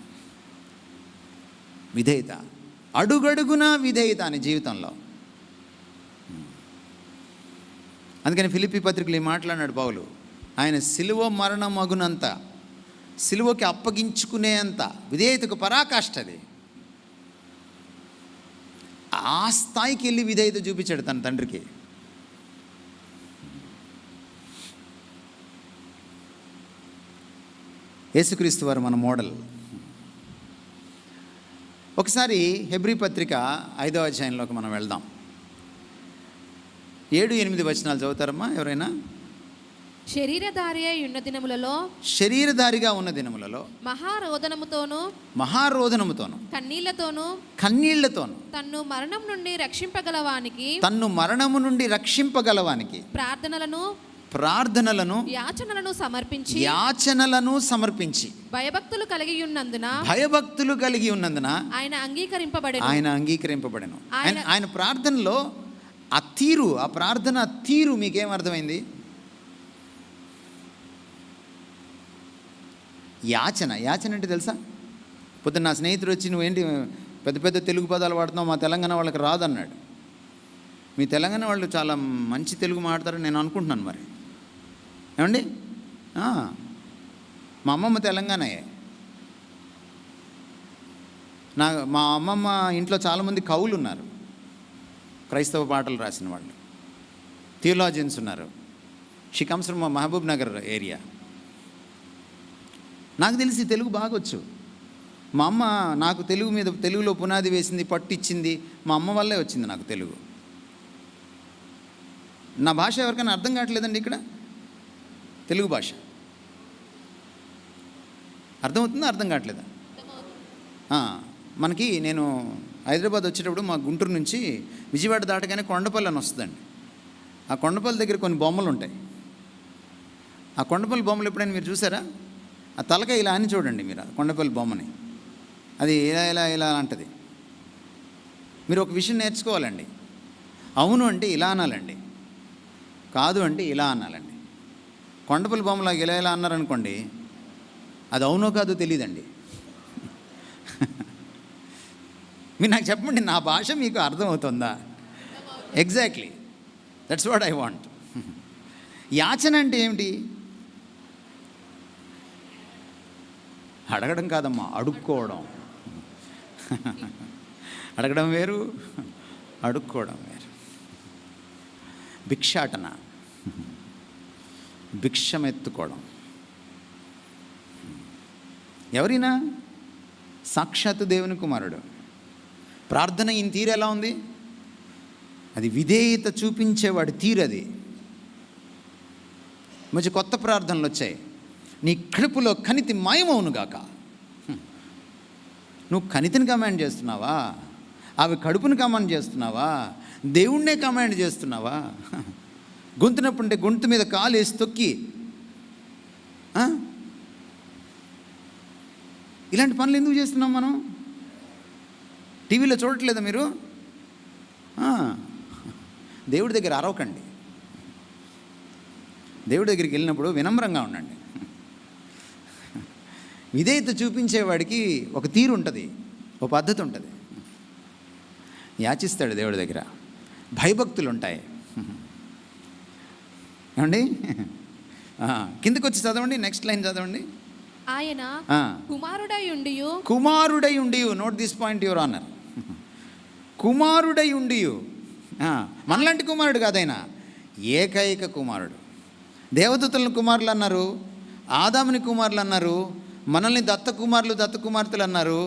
విధేయత, అడుగడుగునా విధేయత అని జీవితంలో. అందుకని ఫిలిప్పీ పత్రికలు ఈ మాట్లాడినాడు పౌలు. ఆయన సిలువ మరణం అగునంత, సిలువకి అప్పగించుకునేంత విధేయతకు పరాకాష్ఠది. ఆ స్థాయికి వెళ్ళి విధేయత చూపించాడు తన తండ్రికి. యేసుక్రీస్తు వారు మన మోడల్. ఒకసారి హెబ్రీ పత్రిక 5వ అధ్యాయంలోకి మనం వెళ్దాం. 7-8 వచనాలు చదువుతారమ్మా ఎవరైనా? శరీరధారిగా ఉన్న దినములలో మహారోదనముతోను కన్నీళ్లతోను తన్ను మరణము నుండి రక్షింపగలవానికి ప్రార్థనలను యాచనలను సమర్పించి భయభక్తులు కలిగి ఉన్నందున ఆయన అంగీకరింపబడెను. ఆయన ప్రార్థనలో ఆ ప్రార్థన తీరు మీకేం అర్థమైంది? యాచన అంటే తెలుసా? పొద్దున్న నా స్నేహితుడు వచ్చి నువ్వేంటి పెద్ద పెద్ద తెలుగు పదాలు వాడుతున్నావు, మా తెలంగాణ వాళ్ళకి రాదన్నాడు. మీ తెలంగాణ వాళ్ళు చాలా మంచి తెలుగు మాట్లాడతారని నేను అనుకుంటున్నాను. మరి ఏమండి, మా అమ్మమ్మ తెలంగాణయే. మా అమ్మమ్మ ఇంట్లో చాలామంది కవులు ఉన్నారు, క్రైస్తవ పాటలు రాసిన వాళ్ళు, థియోలాజియన్స్ ఉన్నారు. She comes from Mahabubnagar area. నాకు తెలిసి తెలుగు బాగొచ్చు. మా అమ్మ నాకు తెలుగులో పునాది వేసింది, పట్టిచ్చింది. మా అమ్మ వల్లే వచ్చింది నాకు తెలుగు. నా భాష ఎవరికైనా అర్థం కావట్లేదండి ఇక్కడ? తెలుగు భాష అర్థమవుతుందా, అర్థం కావట్లేదా? మనకి నేను హైదరాబాద్ వచ్చేటప్పుడు మా గుంటూరు నుంచి విజయవాడ దాటగానే కొండపల్లి అని వస్తుందండి. ఆ కొండపల్లి దగ్గర కొన్ని బొమ్మలు ఉంటాయి. ఆ కొండపల్లి బొమ్మలు ఎప్పుడైనా మీరు చూసారా? ఆ తలకాయ ఇలా అని చూడండి మీరు, ఆ కొండపల్లి బొమ్మని. అది ఇలా అంటది. మీరు ఒక విషయం నేర్చుకోవాలండి. అవును అంటే ఇలా అనాలండి, కాదు అంటే ఇలా అనాలండి. కొండపల్లి బొమ్మలాగా ఇలా అన్నారనుకోండి, అది అవునో కాదో తెలియదండి. మీరు నాకు చెప్పండి, నా భాష మీకు అర్థమవుతుందా? Exactly, that's what I want. యాచన అంటే ఏమిటి? అడగడం కాదమ్మా, అడుక్కోవడం. అడగడం వేరు, అడుక్కోవడం వేరు. భిక్షాటన, భిక్షమెత్తుకోవడం. ఎవరైనా సాక్షాత్తు దేవుని కుమారుడు. ప్రార్థన ఈయన తీరు ఎలా ఉంది? అది విధేయత చూపించేవాడి తీరు. అది మంచి కొత్త ప్రార్థనలు వచ్చాయి. నీ కడుపులో కణితి మాయమవునుగాక. నువ్వు కణితిని కమాండ్ చేస్తున్నావా? అవి కడుపుని కమాండ్ చేస్తున్నావా? దేవుణ్ణే కమాండ్ చేస్తున్నావా? గొంతునప్పుంటే గొంతు మీద కాలు వేసి తొక్కి ఇలాంటి పనులు ఎందుకు చేస్తున్నాం మనం? టీవీలో చూడట్లేదా మీరు? దేవుడి దగ్గర అరవకండి. దేవుడి దగ్గరికి వెళ్ళినప్పుడు వినమ్రంగా ఉండండి. విధేయత చూపించేవాడికి ఒక తీరు ఉంటుంది, ఒక పద్ధతి ఉంటుంది. యాచిస్తాడు దేవుడి దగ్గర, భయభక్తులు ఉంటాయి. ఏమండి? కిందకు వచ్చి చదవండి, నెక్స్ట్ లైన్ చదవండి. ఆయన కుమారుడై ఉండి, note this point your honour. కుమారుడై ఉండి, మనలాంటి కుమారుడు కాదైనా ఏకైక కుమారుడు. దేవదూతలను కుమారులు అన్నారు, ఆదాముని కుమారులు అన్నారు, మనల్ని దత్త కుమార్తెలు అన్నారు.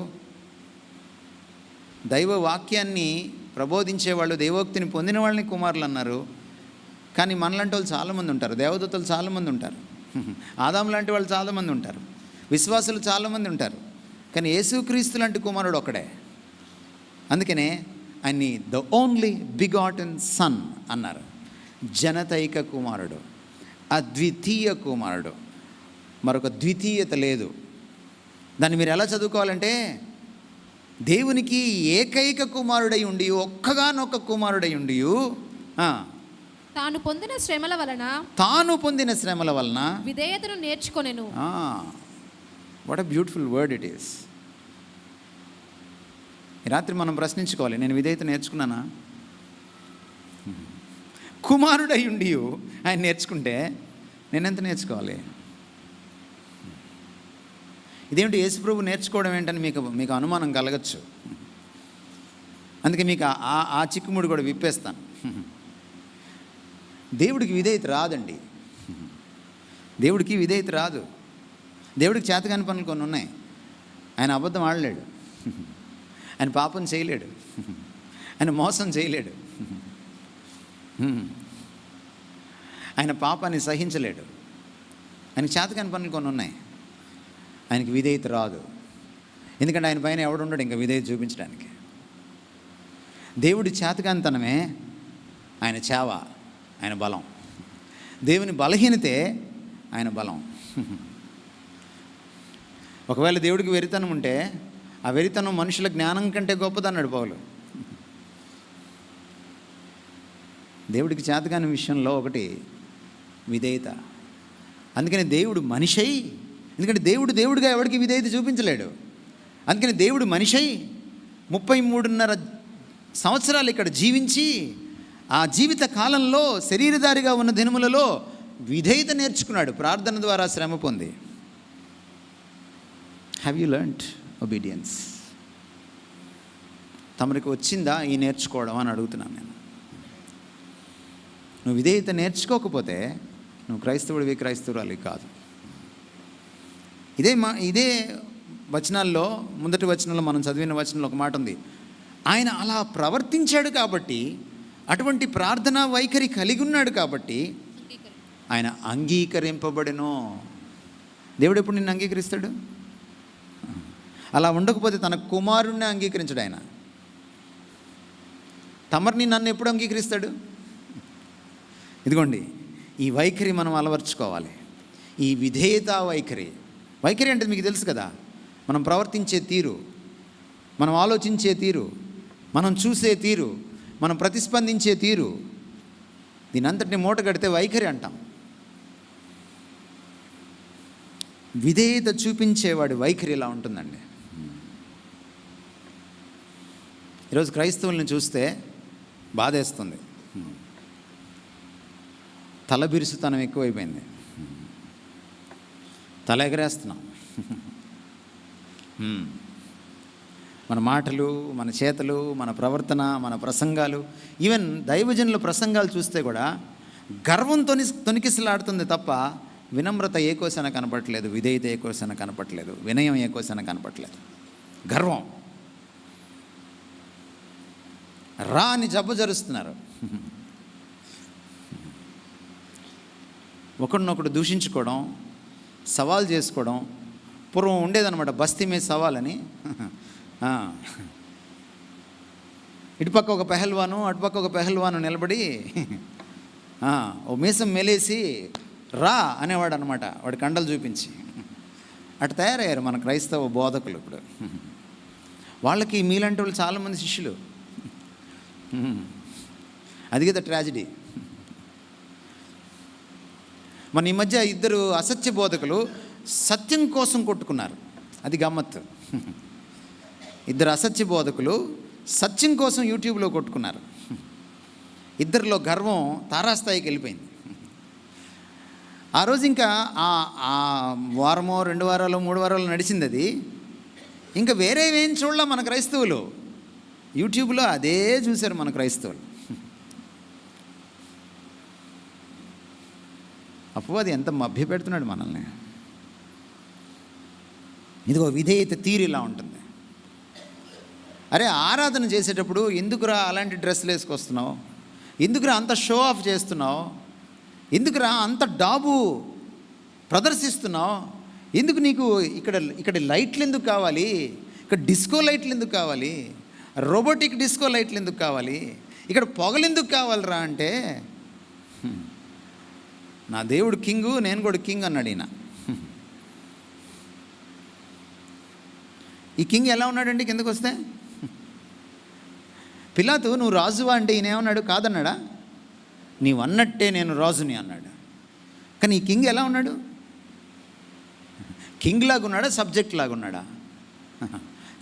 దైవ వాక్యాన్ని ప్రబోధించేవాళ్ళు, దైవోక్తిని పొందిన వాళ్ళని కుమారులు అన్నారు. కానీ మనలాంటి వాళ్ళు చాలామంది ఉంటారు, దేవదూతలు చాలామంది ఉంటారు, ఆదాము లాంటి వాళ్ళు చాలామంది ఉంటారు, విశ్వాసులు చాలామంది ఉంటారు. కానీ యేసుక్రీస్తు లాంటి కుమారుడు ఒక్కడే. అందుకనే ఆయన్ని ద ఓన్లీ బిగాటన్ సన్ అన్నారు. జనతైక కుమారుడు, అద్వితీయ కుమారుడు. మరొక ద్వితీయత లేదు. దాన్ని మీరు ఎలా చదువుకోవాలంటే, దేవునికి ఏకైక కుమారుడై ఉండి, ఒక్కగానొక్క కుమారుడై ఉండి, తాను పొందిన శ్రమల వలన విధేయతను నేర్చుకొనెను. What a beautiful word it is. ఈ రాత్రి మనం ప్రశ్నించుకోవాలి, నేను విధేయత నేర్చుకున్నానా? కుమారుడై ఉండి ఆయన నేర్చుకుంటే నేనెంత నేర్చుకోవాలి? ఇదేమిటి యేసుప్రభు నేర్చుకోవడం ఏంటని మీకు అనుమానం కలగచ్చు. అందుకే మీకు ఆ చిక్కుముడి కూడా విప్పేస్తాను. దేవుడికి విధేయత రాదండి. దేవుడికి విధేయత రాదు. దేవుడికి చేతకాని పనులు కొన్ని ఉన్నాయి. ఆయన అబద్ధం ఆడలేడు, ఆయన పాపం చేయలేడు, ఆయన మోసం చేయలేడు, ఆయన పాపాన్ని సహించలేడు. ఆయనకి చేతకాని పనులు కొన్ని ఉన్నాయి. ఆయనకి విధేయత రాదు. ఎందుకంటే ఆయన పైన ఎవడుండడు ఇంకా విధేయత చూపించడానికి. దేవుడి చేతకానితనమే ఆయన చేవ, ఆయన బలం. దేవుని బలహీనతే ఆయన బలం. ఒకవేళ దేవుడికి వెరితనం ఉంటే ఆ వెరితనం మనుషుల జ్ఞానం కంటే గొప్పదన్నాడు పౌలు. దేవుడికి చేతకాని విషయంలో ఒకటి విధేయత. అందుకని దేవుడు మనిషై, ఎందుకంటే దేవుడుగా ఎవరికి విధేయత చూపించలేడు. అందుకని దేవుడు మనిషై 33.5 సంవత్సరాలు ఇక్కడ జీవించి, ఆ జీవిత కాలంలో శరీరధారిగా ఉన్న దినములలో విధేయత నేర్చుకున్నాడు, ప్రార్థన ద్వారా శ్రమ పొంది. Have you learned obedience? తమరికి వచ్చిందా ఈ నేర్చుకోవడం అని అడుగుతున్నాను నేను. నువ్వు విధేయత నేర్చుకోకపోతే నువ్వు క్రైస్తవురాలి కాదు. ఇదే వచనాల్లో, మొదటి వచనంలో మనం చదివిన వచనంలో ఒక మాట ఉంది. ఆయన అలా ప్రవర్తించాడు కాబట్టి, అటువంటి ప్రార్థనా వైఖరి కలిగి ఉన్నాడు కాబట్టి ఆయన అంగీకరింపబడెను. దేవుడు ఎప్పుడు నిన్ను అంగీకరిస్తాడు? అలా ఉండకపోతే తన కుమారుణ్ణి అంగీకరించడు ఆయన. తమరిని నన్ను ఎప్పుడు అంగీకరిస్తాడు? ఇదిగోండి, ఈ వైఖరి మనం అలవర్చుకోవాలి. ఈ విధేయత వైఖరి అంటే మీకు తెలుసు కదా, మనం ప్రవర్తించే తీరు, మనం ఆలోచించే తీరు, మనం చూసే తీరు, మనం ప్రతిస్పందించే తీరు, దీని అంతటిని మూట కడితే వైఖరి అంటాం. విధేయత చూపించేవాడి వైఖరి ఇలా ఉంటుందండి. ఈరోజు క్రైస్తవుల్ని చూస్తే బాధేస్తుంది. తల బిరుసుతనం ఎక్కువైపోయింది. తల ఎగరేస్తున్నాం. మన మాటలు, మన చేతలు, మన ప్రవర్తన, మన ప్రసంగాలు, ఈవెన్ దైవజనుల ప్రసంగాలు చూస్తే కూడా గర్వంతో తొనికిసలాడుతుంది తప్ప వినమ్రత ఏ కోసన కనపడట్లేదు, విధేయత ఏ కోసన కనపడట్లేదు, వినయం ఏ కోసన కనపడట్లేదు. గర్వం రా అని జబ్బజరుస్తున్నారు. ఒకడినొకడు దూషించుకోవడం, సవాల్ చేసుకోవడం. పూర్వం ఉండేదన్నమాట బస్తీ మీద సవాలని. ఇటుపక్క ఒక పెహల్వాను, అటుపక్క ఒక పెహల్వాను నిలబడి ఓ మీసం మెలేసి రా అనేవాడు అనమాట, వాడి కండలు చూపించి. అటు తయారయ్యారు మన క్రైస్తవ బోధకులు ఇప్పుడు. వాళ్ళకి మీలాంటి వాళ్ళు చాలామంది శిష్యులు. అది కదా ట్రాజడీ. మన ఈ మధ్య ఇద్దరు అసత్య బోధకులు సత్యం కోసం కొట్టుకున్నారు. అది గమ్మత్తు. ఇద్దరు అసత్య బోధకులు సత్యం కోసం యూట్యూబ్లో కొట్టుకున్నారు. ఇద్దరిలో గర్వం తారాస్థాయికి వెళ్ళిపోయింది. ఆ రోజు ఇంకా ఆ వారమో 2 వారాలు 3 వారాలు నడిచింది అది. ఇంకా వేరేవేం చూడలే మన క్రైస్తవులు. యూట్యూబ్లో అదే చూశారు మన క్రైస్తవులు. అపవాది ఎంత మభ్యపెడుతున్నాడు మనల్ని. ఇదిగో విధేయత తీరు ఇలా ఉంటుంది. అరే ఆరాధన చేసేటప్పుడు ఎందుకురా అలాంటి డ్రెస్సులు వేసుకొస్తున్నావు, ఎందుకురా అంత షో ఆఫ్ చేస్తున్నావు, ఎందుకురా అంత డాబు ప్రదర్శిస్తున్నావు, ఎందుకు నీకు ఇక్కడ లైట్లు ఎందుకు కావాలి, ఇక్కడ డిస్కో లైట్లు ఎందుకు కావాలి, రోబోటిక్ డిస్కో లైట్లు ఎందుకు కావాలి, ఇక్కడ పొగలు ఎందుకు కావాలరా అంటే, నా దేవుడు కింగు, నేను కూడా కింగ్ అన్నాడు ఈయన. ఈ కింగ్ ఎలా ఉన్నాడండి కిందకు వస్తే? పిలాతు నువ్వు రాజువా అంటే ఈయన ఏమన్నాడు? కాదన్నాడా? నీవు అన్నట్టే నేను రాజుని అన్నాడు. కానీ ఈ కింగ్ ఎలా ఉన్నాడు? కింగ్ లాగా ఉన్నాడా, సబ్జెక్ట్ లాగా ఉన్నాడా,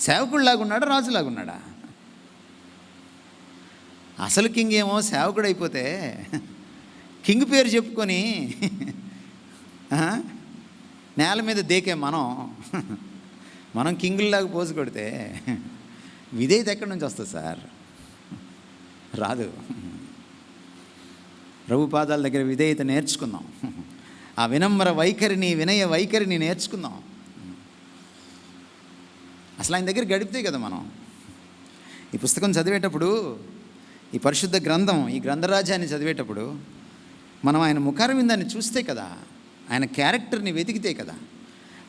సేవకుడు ఉన్నాడా, రాజులాగా ఉన్నాడా? అసలు కింగ్ ఏమో సేవకుడు అయిపోతే కింగ్ పేరు చెప్పుకొని నేల మీద దేకే మనం కింగుల్లాగా పోజు కొడితే విధేయత ఎక్కడి నుంచి వస్తుంది సార్? రాదు. ప్రభు పాదాల దగ్గర విధేయత నేర్చుకుందాం. ఆ వినమ్ర వైఖరిని, వినయ వైఖరిని నేర్చుకుందాం. అసలు ఆయన దగ్గర గడిపితే కదా మనం ఈ పుస్తకం చదివేటప్పుడు, ఈ పరిశుద్ధ గ్రంథం, ఈ గ్రంథరాజ్యాన్ని చదివేటప్పుడు మనం ఆయన ముఖారవిందాన్ని చూస్తే కదా, ఆయన క్యారెక్టర్ని వెతికితే కదా,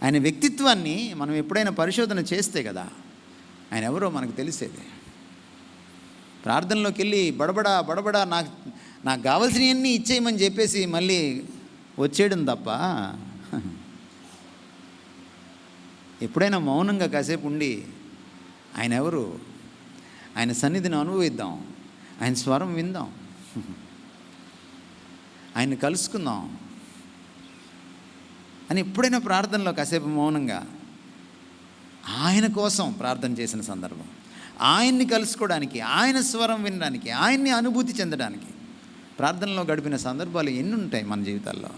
ఆయన వ్యక్తిత్వాన్ని మనం ఎప్పుడైనా పరిశోధన చేస్తే కదా ఆయన ఎవరో మనకు తెలిసేది. ప్రార్థనలోకి వెళ్ళి బడబడా నాకు కావాల్సినవన్నీ ఇచ్చేయమని చెప్పేసి మళ్ళీ వచ్చేయడం తప్ప, ఎప్పుడైనా మౌనంగా కాసేపు ఉండి ఆయన ఎవరు, ఆయన సన్నిధిని అనుభవిద్దాం, ఆయన స్వరం విందాం, ఆయన్ని కలుసుకుందాం అని ఎప్పుడైనా ప్రార్థనలో కాసేపు మౌనంగా ఆయన కోసం ప్రార్థన చేసిన సందర్భం, ఆయన్ని కలుసుకోవడానికి, ఆయన స్వరం వినడానికి, ఆయన్ని అనుభూతి చెందడానికి ప్రార్థనలో గడిపిన సందర్భాలు ఎన్ని ఉంటాయి మన జీవితాల్లో.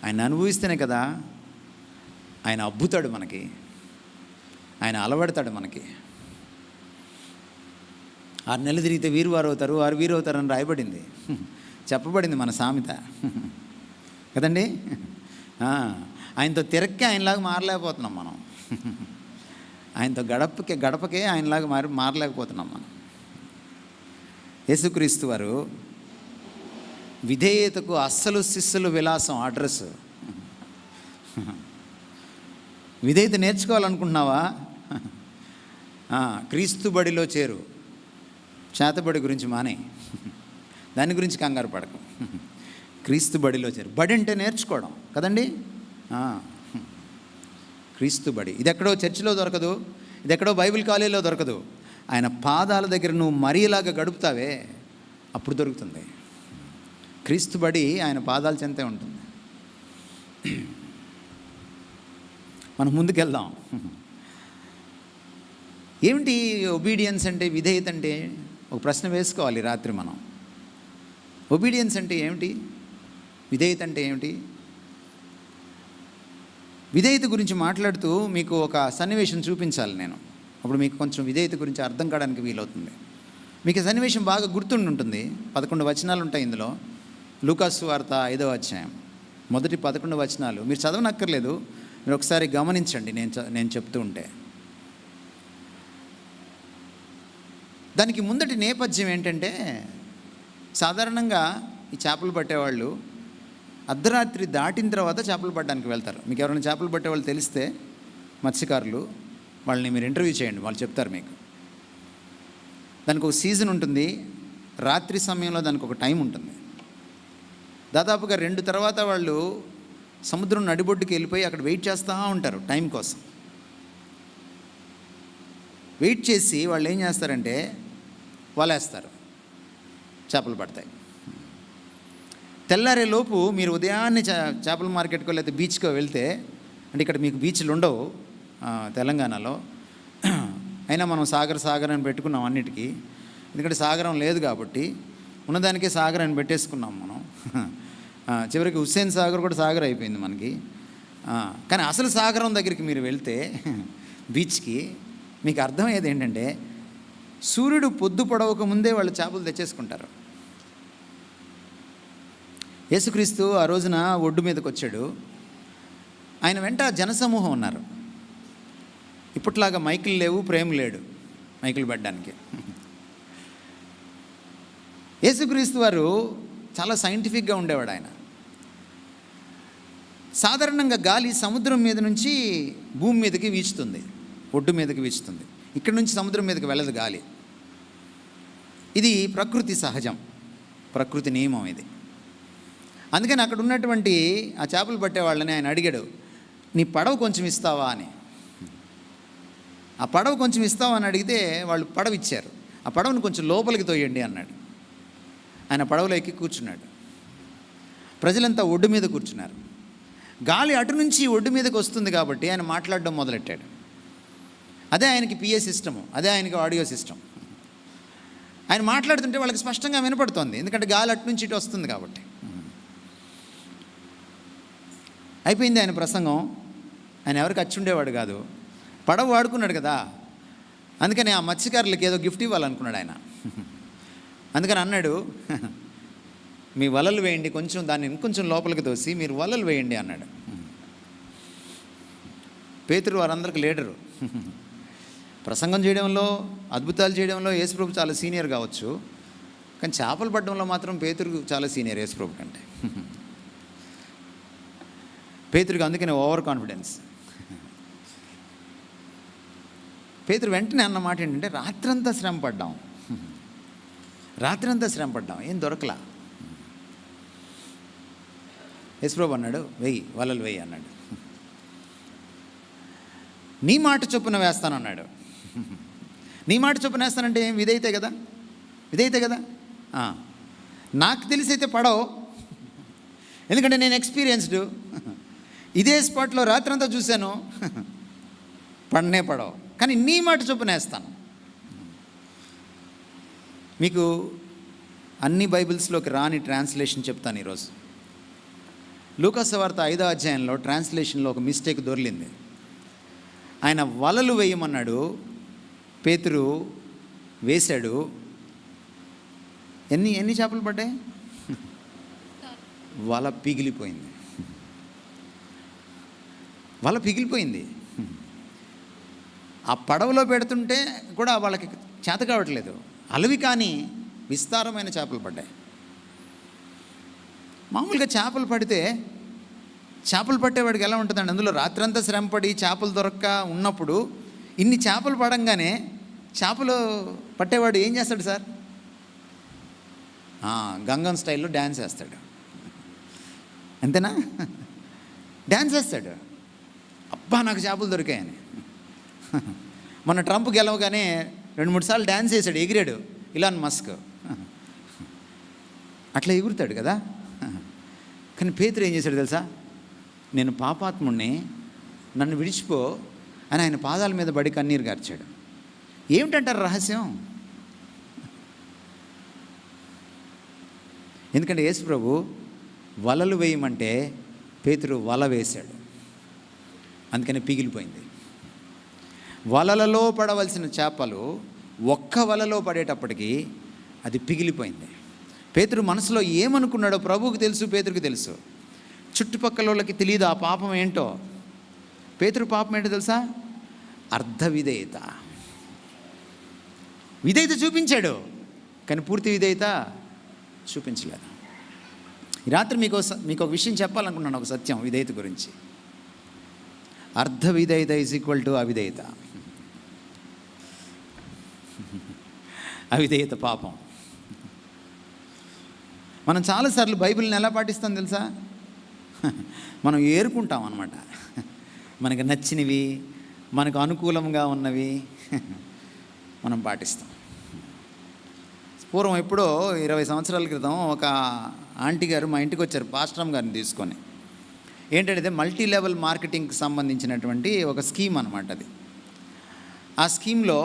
ఆయన అనుభవిస్తేనే కదా ఆయన అబ్బుతాడు మనకి, ఆయన అలవడతాడు మనకి. 6 నెలలు తిరిగితే వీరు అవుతారు, వారు వీరు అవుతారని రాయబడింది, చెప్పబడింది మన సామెత కదండి. ఆయనతో తిరక్కే ఆయనలాగా మారలేకపోతున్నాం మనం. ఆయనతో గడపకే ఆయనలాగా మారలేకపోతున్నాం మనం. యేసుక్రీస్తు వారు విధేయతకు అస్సలు శిస్సులు విలాసం అడ్రస్. విధేయత నేర్చుకోవాలనుకుంటున్నావా? క్రీస్తు బడిలో చేరు. చేతబడి గురించి మానే, దాని గురించి కంగారు పడకు. క్రీస్తు బడిలో చేరు. బడి అంటే నేర్చుకోవడం కదండి. క్రీస్తు బడి ఇది ఎక్కడో చర్చిలో దొరకదు, ఇది ఎక్కడో బైబిల్ కాలేజీలో దొరకదు. ఆయన పాదాల దగ్గర నువ్వు మరీలాగా గడుపుతావే అప్పుడు దొరుకుతుంది. క్రీస్తు బడి ఆయన పాదాల చెంతే ఉంటుంది. మనం ముందుకెళ్దాం. ఏమిటి ఒబీడియన్స్ అంటే, విధేయత అంటే? ఒక ప్రశ్న వేసుకోవాలి రాత్రి మనం. ఒబీడియన్స్ అంటే ఏమిటి? విధేయత అంటే ఏమిటి? విధేయత గురించి మాట్లాడుతూ మీకు ఒక సన్నివేశం చూపించాలి నేను. అప్పుడు మీకు కొంచెం విధేయత గురించి అర్థం కావడానికి వీలవుతుంది. మీకు ఈ సన్నివేశం బాగా గుర్తుండి ఉంటుంది. 11 వచనాలు ఉంటాయి ఇందులో. లూకాసు వార్త 5వ అధ్యాయం మొదటి 11 వచనాలు. మీరు చదవనక్కర్లేదు, మీరు ఒకసారి గమనించండి నేను చెప్తూ ఉంటే. దానికి ముందటి నేపథ్యం ఏంటంటే, సాధారణంగా ఈ చేపలు పట్టేవాళ్ళు అర్ధరాత్రి దాటిన తర్వాత చేపలు పట్టడానికి వెళ్తారు. మీకు ఎవరైనా చేపలు పట్టేవాళ్ళు తెలిస్తే మత్స్యకారులు, వాళ్ళని మీరు ఇంటర్వ్యూ చేయండి, వాళ్ళు చెప్తారు మీకు. దానికి ఒక సీజన్ ఉంటుంది, రాత్రి సమయంలో దానికి ఒక టైం ఉంటుంది. దాదాపుగా 2 తర్వాత వాళ్ళు సముద్రం నడిబొడ్డుకి వెళ్ళిపోయి అక్కడ వెయిట్ చేస్తూ ఉంటారు టైం కోసం. వెయిట్ చేసి వాళ్ళు ఏం చేస్తారంటే వలేస్తారు, చేపలు పడతాయి. తెల్లారే లోపు మీరు ఉదయాన్నే చేపల మార్కెట్కో లేకపోతే బీచ్కో వెళ్తే, అంటే ఇక్కడ మీకు బీచ్లు ఉండవు తెలంగాణలో, అయినా మనం సాగర్ అని పెట్టుకున్నాం అన్నిటికీ. ఎందుకంటే సాగరం లేదు కాబట్టి ఉన్నదానికే సాగర్ అని పెట్టేసుకున్నాం మనం. చివరికి హుస్సేన్ సాగర్ కూడా సాగర్ అయిపోయింది మనకి. కానీ అసలు సాగరం దగ్గరికి మీరు వెళ్తే బీచ్కి, మీకు అర్థమయ్యేది ఏంటంటే, సూర్యుడు పొద్దు పొడవక ముందే వాళ్ళు చేపలు తెచ్చేసుకుంటారు. యేసుక్రీస్తు ఆ రోజున ఒడ్డు మీదకి వచ్చాడు. ఆయన వెంట జనసమూహం ఉన్నారు. ఇప్పట్లాగా మైకులు లేవు, ప్రేమ లేడు మైకులు పెట్టడానికి. యేసుక్రీస్తు వారు చాలా సైంటిఫిక్గా ఉండేవాడు. ఆయన సాధారణంగా గాలి సముద్రం మీద నుంచి భూమి మీదకి వీచుతుంది, ఒడ్డు మీదకి వీచుతుంది. ఇక్కడ నుంచి సముద్రం మీదకి వెళ్ళదు గాలి. ఇది ప్రకృతి సహజం, ప్రకృతి నియమం ఇది. అందుకని అక్కడ ఉన్నటువంటి ఆ చేపలు పట్టే వాళ్ళని ఆయన అడిగాడు, నీ పడవ కొంచెం ఇస్తావా అని. ఆ పడవ కొంచెం ఇస్తావా అని అడిగితే వాళ్ళు పడవ ఇచ్చారు. ఆ పడవను కొంచెం లోపలికి తోయండి అన్నాడు. ఆయన పడవలో ఎక్కి కూర్చున్నాడు. ప్రజలంతా ఒడ్డు మీద కూర్చున్నారు. గాలి అటు నుంచి ఒడ్డు మీదకి వస్తుంది కాబట్టి ఆయన మాట్లాడడం మొదలెట్టాడు. అదే ఆయనకి పిఏ సిస్టము, అదే ఆయనకి ఆడియో సిస్టమ్. ఆయన మాట్లాడుతుంటే వాళ్ళకి స్పష్టంగా వినపడుతోంది, ఎందుకంటే గాలి అటు నుంచి ఇటు వస్తుంది కాబట్టి. అయిపోయింది ఆయన ప్రసంగం. ఆయన ఎవరికి వచ్చి ఉండేవాడు కాదు, పడవ వాడుకున్నాడు కదా. అందుకని ఆ మత్స్యకారులకి ఏదో గిఫ్ట్ ఇవ్వాలనుకున్నాడు ఆయన. అందుకని అన్నాడు, మీ వలలు వేయండి, కొంచెం దాన్ని ఇంకొంచెం లోపలికి తోసి మీరు వలలు వేయండి అన్నాడు. పేతురు వారందరికి లీడరు. ప్రసంగం చేయడంలో, అద్భుతాలు చేయడంలో యేసుప్రభు చాలా సీనియర్ కావచ్చు, కానీ చేపలు పట్టడంలో మాత్రం పేతురు చాలా సీనియర్ యేసుప్రభు కంటే. పేతురికి అందుకనే ఓవర్ కాన్ఫిడెన్స్. పేతురు వెంటనే అన్న మాట ఏంటంటే, రాత్రంతా శ్రమ పడ్డాం, ఏం దొరకలా. యేసుప్రభు అన్నాడు, వెయ్యి వలలు వెయ్యి అన్నాడు. నీ మాట చొప్పున వేస్తానన్నాడు. నీ మాట చొప్పున వేస్తానంటే ఏం? విధేయతే కదా. నాకు తెలిసైతే పడవు, ఎందుకంటే నేను ఎక్స్పీరియన్స్డ్. ఇదే స్పాట్లో రాత్రంతా చూశాను, పడవు. కానీ నీ మాట చొప్పున వేస్తాను. మీకు అన్ని బైబిల్స్లోకి రాని ట్రాన్స్లేషన్ చెప్తాను ఈరోజు. లూకాసు వార్త 5వ అధ్యాయంలో ట్రాన్స్లేషన్లో ఒక మిస్టేక్ దొర్లింది. ఆయన వలలు వేయమన్నాడు, పేతురు వేశాడు. ఎన్ని చేపలు పడ్డాయి? వల పిగిలిపోయింది. ఆ పడవలో పెడుతుంటే కూడా వాళ్ళకి చేత కావట్లేదు. అలవి కానీ విస్తారమైన చేపలు పడ్డాయి. మామూలుగా చేపలు పడితే, చేపలు పట్టేవాడికి ఎలా ఉంటుందండి, అందులో రాత్రంతా శ్రమపడి చేపలు దొరక్క ఉన్నప్పుడు ఇన్ని చేపలు పడంగానే చేపలు పట్టేవాడు ఏం చేస్తాడు సార్? గంగం స్టైల్లో డ్యాన్స్ వేస్తాడు. అంతేనా? డ్యాన్స్ వేస్తాడు, అబ్బా నాకు చేపలు దొరికాయని. మొన్న ట్రంప్ గెలవగానే 2-3 సార్లు డ్యాన్స్ వేసాడు, ఎగిరాడు ఇలాన్ మస్క్. అట్లా ఎగురుతాడు కదా. కానీ పేతురు ఏం చేశాడు తెలుసా? నేను పాపాత్ముణ్ణి, నన్ను విడిచిపో అని ఆయన పాదాల మీద పడి కన్నీరు గార్చాడు. ఏమిటంటారు రహస్యం? ఎందుకంటే యేసు ప్రభు వలలు వేయమంటే పేతురు వల వేశాడు, అందుకని పిగిలిపోయింది. వలలలో పడవలసిన చేపలు ఒక్క వలలో పడేటప్పటికి అది పిగిలిపోయింది. పేతురు మనసులో ఏమనుకున్నాడో ప్రభువుకి తెలుసు, పేతురుకి తెలుసు. చుట్టుపక్కల వాళ్ళకి తెలియదు ఆ పాపం ఏంటో. పేతురు పాపం ఏంటో తెలుసా? అర్ధ విధేయత. విధేయత చూపించాడు కానీ పూర్తి విధేయత చూపించలేదు. ఈ రాత్రి మీకు ఒక విషయం చెప్పాలనుకున్నాను, ఒక సత్యం విధేయత గురించి. అర్ధ విధేయత ఈజ్ ఈక్వల్ టు అవిధేయత. అవిధేయత పాపం. మనం చాలాసార్లు బైబిల్ని ఎలా పాటిస్తాం తెలుసా? మనం ఏరుకుంటాం అన్నమాట. మనకు నచ్చినవి, మనకు అనుకూలంగా ఉన్నవి మనం పాటిస్తాం. పూర్వం ఎప్పుడో 20 సంవత్సరాల క్రితం ఒక ఆంటీ గారు మా ఇంటికి వచ్చారు పాస్టర్ గారిని తీసుకొని. ఏంటంటే మల్టీ లెవెల్ మార్కెటింగ్కి సంబంధించినటువంటి ఒక స్కీమ్ అనమాట అది. ఆ స్కీమ్లో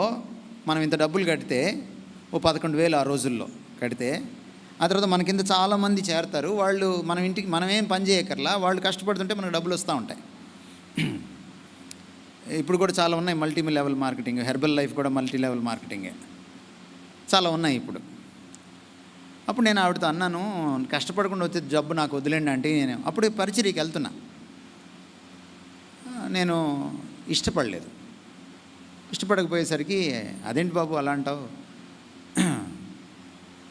మనం ఇంత డబ్బులు కడితే ఓ 11,000 ఆ రోజుల్లో కడితే, ఆ తర్వాత మన కింద చాలామంది చేరతారు. వాళ్ళు మనం ఇంటికి మనమేం పని చేయక్కర్లా, వాళ్ళు కష్టపడుతుంటే మనకు డబ్బులు వస్తూ ఉంటాయి. ఇప్పుడు కూడా చాలా ఉన్నాయి multi level marketing. Herbal life కూడా మల్టీ లెవెల్ మార్కెటింగే, చాలా ఉన్నాయి ఇప్పుడు. అప్పుడు నేను ఆవిడతో అన్నాను, కష్టపడకుండా వచ్చే జబ్బు నాకు వదిలేండి అంటే. నేను అప్పుడు పరిచర్యకి వెళ్తున్నా, నేను ఇష్టపడలేదు. ఇష్టపడకపోయేసరికి అదేంటి బాబు అలా అంటావు,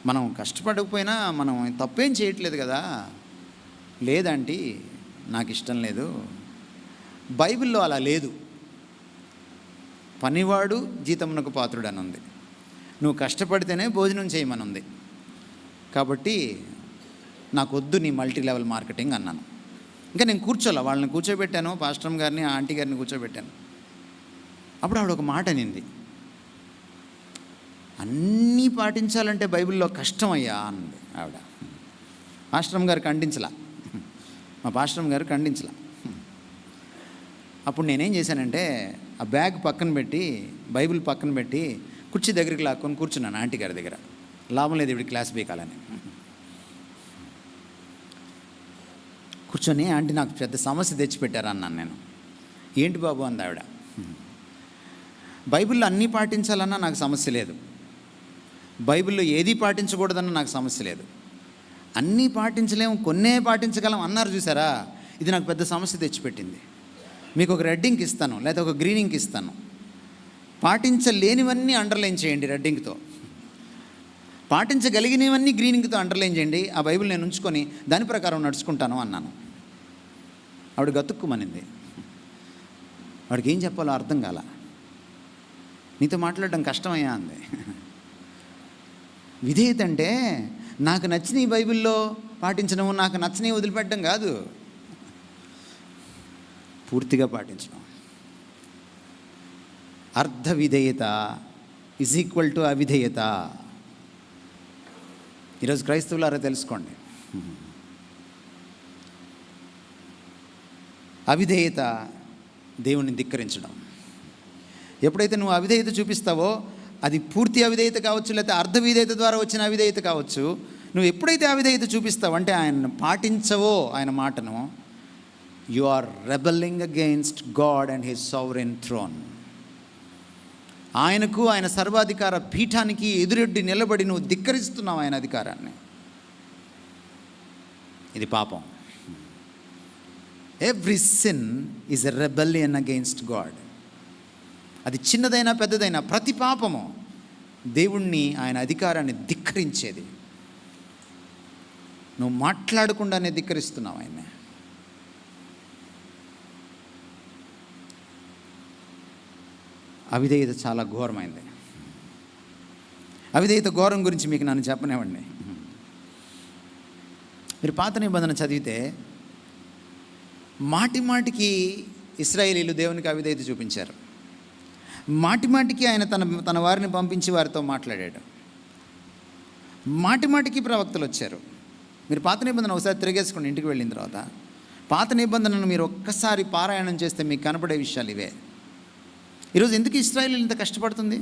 మనం కష్టపడకపోయినా మనం తప్పేం చేయట్లేదు కదా. లేదంటే నాకు ఇష్టం లేదు, బైబిల్లో అలా లేదు. పనివాడు జీతమునకు పాత్రుడు అని ఉంది, నువ్వు కష్టపడితేనే భోజనం చేయమని ఉంది. కాబట్టి నాకు వద్దు నీ మల్టీ లెవెల్ మార్కెటింగ్ అన్నాను. ఇంకా నేను కూర్చోలే, వాళ్ళని కూర్చోబెట్టాను, పాస్టర్ గారిని ఆంటీ గారిని కూర్చోబెట్టాను. అప్పుడు ఆవిడ ఒక మాట అనింది, అన్నీ పాటించాలంటే బైబిల్లో కష్టమయ్యా అన్నది ఆవిడ. పాస్టర్ గారు ఖండించలా, మా పాస్టర్ గారు ఖండించలా. అప్పుడు నేనేం చేశానంటే ఆ బ్యాగ్ పక్కన పెట్టి, బైబిల్ పక్కన పెట్టి కుర్చీ దగ్గరికి లాక్కొని కూర్చున్నాను ఆంటీ గారి దగ్గర. లాభం లేదు ఇప్పుడు క్లాస్ బీకాలని. కూర్చొని, ఆంటీ నాకు పెద్ద సమస్య తెచ్చిపెట్టారు అన్నాను నేను. ఏంటి బాబు అంది ఆవిడ. బైబిల్లో అన్నీ పాటించాలన్నా నాకు సమస్య లేదు, బైబిల్లో ఏది పాటించకూడదన్నా నాకు సమస్య లేదు. అన్నీ పాటించలేము, కొన్నే పాటించగలం అన్నారు చూసారా, ఇది నాకు పెద్ద సమస్య తెచ్చిపెట్టింది. మీకు ఒక రెడ్డింగ్కి ఇస్తాను, లేదా ఒక గ్రీనింగ్కి ఇస్తాను. పాటించలేనివన్నీ అండర్లైన్ చేయండి రెడ్డింగ్తో, పాటించగలిగినవన్నీ గ్రీనింగ్తో అండర్లైన్ చేయండి. ఆ బైబిల్ నేను ఉంచుకొని దాని ప్రకారం నడుచుకుంటాను అన్నాను. ఆవిడ గతుక్కుమనింది. వాడికి ఏం చెప్పాలో అర్థం కాల. నీతో మాట్లాడడం కష్టమయ్యా అంది. విధేయత అంటే నాకు నచ్చిన ఈ బైబిల్లో పాటించడం, నాకు నచ్చని వదిలిపెట్టడం కాదు, పూర్తిగా పాటించడం. అర్ధ విధేయత ఈజ్ ఈక్వల్ టు అవిధేయత. ఈరోజు క్రైస్తవులారా తెలుసుకోండి, అవిధేయత దేవుణ్ణి ధిక్కరించడం. ఎప్పుడైతే నువ్వు అవిధేయత చూపిస్తావో, అది పూర్తి అవిధేయత కావచ్చు, లేకపోతే అర్ధ విధేయత ద్వారా వచ్చిన అవిధేయత కావచ్చు. నువ్వు ఎప్పుడైతే అవిధేయత చూపిస్తావు అంటే ఆయన పాటించవో ఆయన మాటను, you are rebelling against God and his sovereign throne. ఆయనకు, ఆయన సర్వాధికార పీఠానికి ఎదురెడ్డి నిలబడి నువ్వు ధిక్కరిస్తున్నావు ఆయన అధికారాన్ని. ఇది పాపం. Every sin is a rebellion against God. అది చిన్నదైనా పెద్దదైనా ప్రతి పాపము దేవుణ్ణి, ఆయన అధికారాన్ని ధిక్కరించేది. నువ్వు మాట్లాడకుండానే ధిక్కరిస్తున్నావు ఆయన. అవిధేయత చాలా ఘోరమైంది. అవిధేయత ఘోరం గురించి మీకు నన్ను చెప్పనివ్వండి. మీరు పాత నిబంధన చదివితే మాటి మాటికి ఇశ్రాయేలీలు దేవునికి అవిధేయత చూపించారు. మాటి మాటికి ఆయన తన వారిని పంపించి వారితో మాట్లాడాడు. మాటి మాటికి ప్రవక్తలు వచ్చారు. మీరు పాత నిబంధన ఒకసారి తిరిగేసుకోండి ఇంటికి వెళ్ళిన తర్వాత. పాత నిబంధనను మీరు ఒక్కసారి పారాయణం చేస్తే మీకు కనపడే విషయాలు ఇవే. ఈరోజు ఎందుకు ఇశ్రాయేలు ఇంత కష్టపడుతుంది?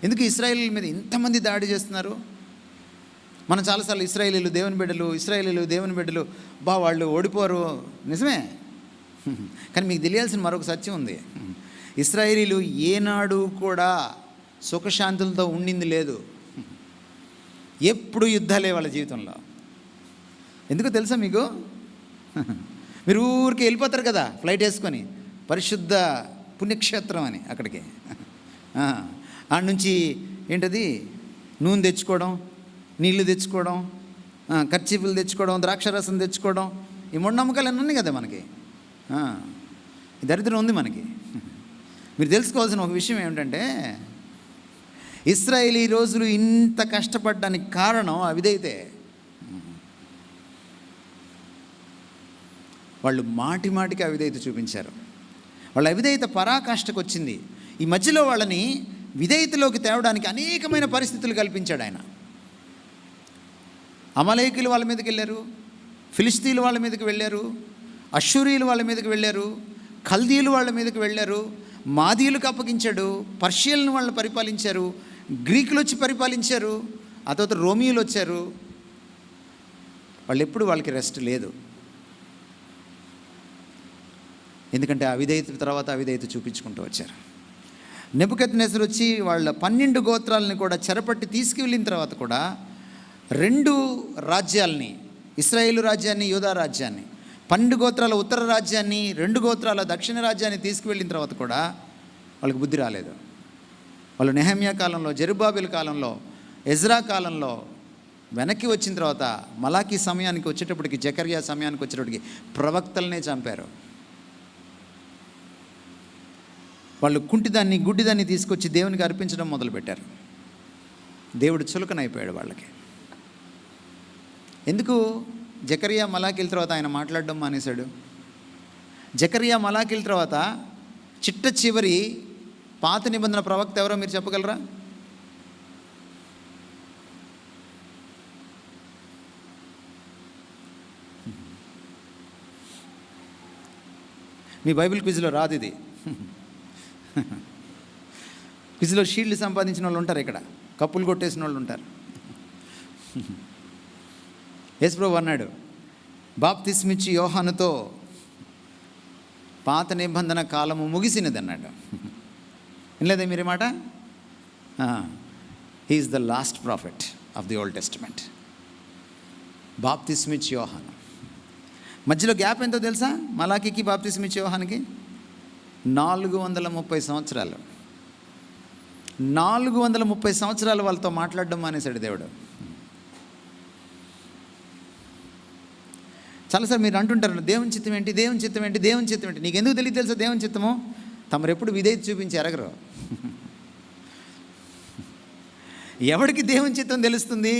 ఎందుకు ఇశ్రాయేలు మీద ఇంతమంది దాడి చేస్తున్నారు? మనం చాలాసార్లు ఇశ్రాయేలీలు దేవుని బిడ్డలు వాళ్ళు ఓడిపోరు, నిజమే. కానీ మీకు తెలియాల్సిన మరొక సత్యం ఉంది. ఇశ్రాయేలీలు ఏనాడు కూడా సుఖశాంతులతో ఉండింది లేదు. ఎప్పుడు యుద్ధాలే వాళ్ళ జీవితంలో. ఎందుకో తెలుసా మీకు? మీరు ఊరికి వెళ్ళిపోతారు కదా ఫ్లైట్ వేసుకొని, పరిశుద్ధ పుణ్యక్షేత్రం అని అక్కడికి. ఆడ నుంచి ఏంటది, నూనె తెచ్చుకోవడం, నీళ్లు తెచ్చుకోవడం, కర్చీపులు తెచ్చుకోవడం, ద్రాక్షరసం తెచ్చుకోవడం, ఈ మూఢనమ్మకాలు అన్నీ ఉన్నాయి కదా మనకి. ఈ దరిద్రం ఉంది మనకి. మీరు తెలుసుకోవాల్సిన ఒక విషయం ఏమిటంటే, ఇశ్రాయేలీ రోజులు ఇంత కష్టపడడానికి కారణం అవిధేయతే. వాళ్ళు మాటికి అవిధేయత చూపించారు. వాళ్ళ అవిధేయత పరాకాష్ఠకు వచ్చింది. ఈ మధ్యలో వాళ్ళని విధేయతలోకి తేవడానికి అనేకమైన పరిస్థితులు కల్పించాడు ఆయన. అమలేకులు వాళ్ళ మీదకి వెళ్ళారు, ఫిలిస్తీన్లు వాళ్ళ మీదకి వెళ్ళారు, అష్షూరీయులు వాళ్ళ మీదకి వెళ్ళారు, కల్దీయులు వాళ్ళ మీదకి వెళ్ళారు, మాదీయులకు అప్పగించాడు, పర్షియన్లు వాళ్ళని పరిపాలించారు, గ్రీకులు వచ్చి పరిపాలించారు, ఆ తర్వాత రోమియోలు వచ్చారు. వాళ్ళు ఎప్పుడు వాళ్ళకి రెస్ట్ లేదు. ఎందుకంటే అవిధేయత తర్వాత అవిధేయత చూపించుకుంటూ వచ్చారు. నెబుకద్నెజరు వచ్చి వాళ్ళ 12 గోత్రాలని కూడా చెరపట్టి తీసుకువెళ్ళిన తర్వాత కూడా 2 రాజ్యాలని, ఇశ్రాయేలు రాజ్యాన్ని, యూదా రాజ్యాన్ని, 12 గోత్రాల ఉత్తర రాజ్యాన్ని, 2 గోత్రాల దక్షిణ రాజ్యాన్ని తీసుకువెళ్ళిన తర్వాత కూడా వాళ్ళకి బుద్ధి రాలేదు. వాళ్ళు నెహమ్యా కాలంలో, జెరుబ్బాబెలు కాలంలో, ఎజ్రా కాలంలో వెనక్కి వచ్చిన తర్వాత మలాకీ సమయానికి వచ్చేటప్పటికి, జకర్యా సమయానికి వచ్చేటప్పటికి ప్రవక్తలనే చంపారు. వాళ్ళు కుంటిదాన్ని, గుడ్డిదాన్ని తీసుకొచ్చి దేవునికి అర్పించడం మొదలుపెట్టారు. దేవుడు చులకనైపోయాడు వాళ్ళకి. ఎందుకు? జకర్యా మలాకీల తర్వాత ఆయన మాట్లాడడం మానేశాడు. జకర్యా మలాకీల తర్వాత చిట్ట చివరి పాత నిబంధన ప్రవక్త ఎవరో మీరు చెప్పగలరా? మీ బైబిల్ క్విజ్లో రాదు ఇది. క్విజ్లో షీల్డ్ సంపాదించిన వాళ్ళు ఉంటారు, ఇక్కడ కప్పులు కొట్టేసిన వాళ్ళు ఉంటారు. యేసుప్రభువు అన్నాడు, బాప్తిస్మిచ్చి యోహానుతో పాత నిబంధన కాలము ముగిసినది అన్నాడు. వినలేదే మీరు మాట? He is the last prophet of the Old Testament. బాప్తిస్మిచ్చి యోహాను. మధ్యలో గ్యాప్ ఎంతో తెలుసా? మలాకీకి బాప్తిస్మిచ్చి యోహానికి 430 సంవత్సరాలు. 430 సంవత్సరాలు వాళ్ళతో మాట్లాడడం మానేశాడు దేవుడు. చాలాసార్లు మీరు అంటుంటారు, దేవుని చిత్తం ఏంటి, దేవుని చిత్తం ఏంటి, దేవుని చిత్తం ఏంటి. నీకు ఎందుకు తెలియదు తెలుసా దేవుని చిత్తము? తమరు ఎప్పుడు విధేయత చూపించి ఎరగరు. ఎవడికి దేవుని చిత్తం తెలుస్తుంది?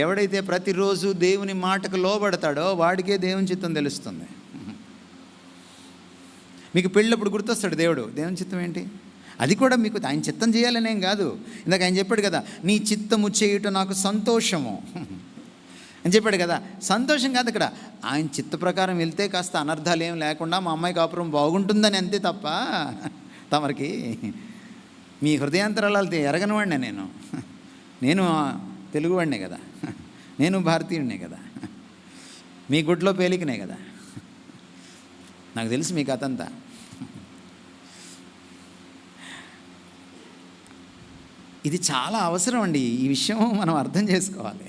ఎవడైతే ప్రతిరోజు దేవుని మాటకు లోబడతాడో వాడికే దేవుని చిత్తం తెలుస్తుంది. మీకు పెళ్ళప్పుడు గుర్తొస్తాడు దేవుడు, దేవుని చిత్తం ఏంటి? అది కూడా మీకు ఆయన చిత్తం చేయాలనేం కాదు. ఇందాక ఆయన చెప్పాడు కదా, నీ చిత్తము చేయుట నాకు సంతోషము అని చెప్పాడు కదా. సంతోషం కాదు ఇక్కడ, ఆయన చిత్త ప్రకారం వెళ్తే కాస్త అనర్థాలు ఏం లేకుండా మా అమ్మాయి కాపురం బాగుంటుందని అంతే తప్ప, తమరికి మీ హృదయాంతరాలు ఎరగనివాడినే నేను తెలుగువాడినే కదా, నేను భారతీయుడినే కదా, మీ గుడ్లో పేలికనే కదా, నాకు తెలుసు మీ కథ అంతా. ఇది చాలా అవసరం అండి. ఈ విషయం మనం అర్థం చేసుకోవాలి.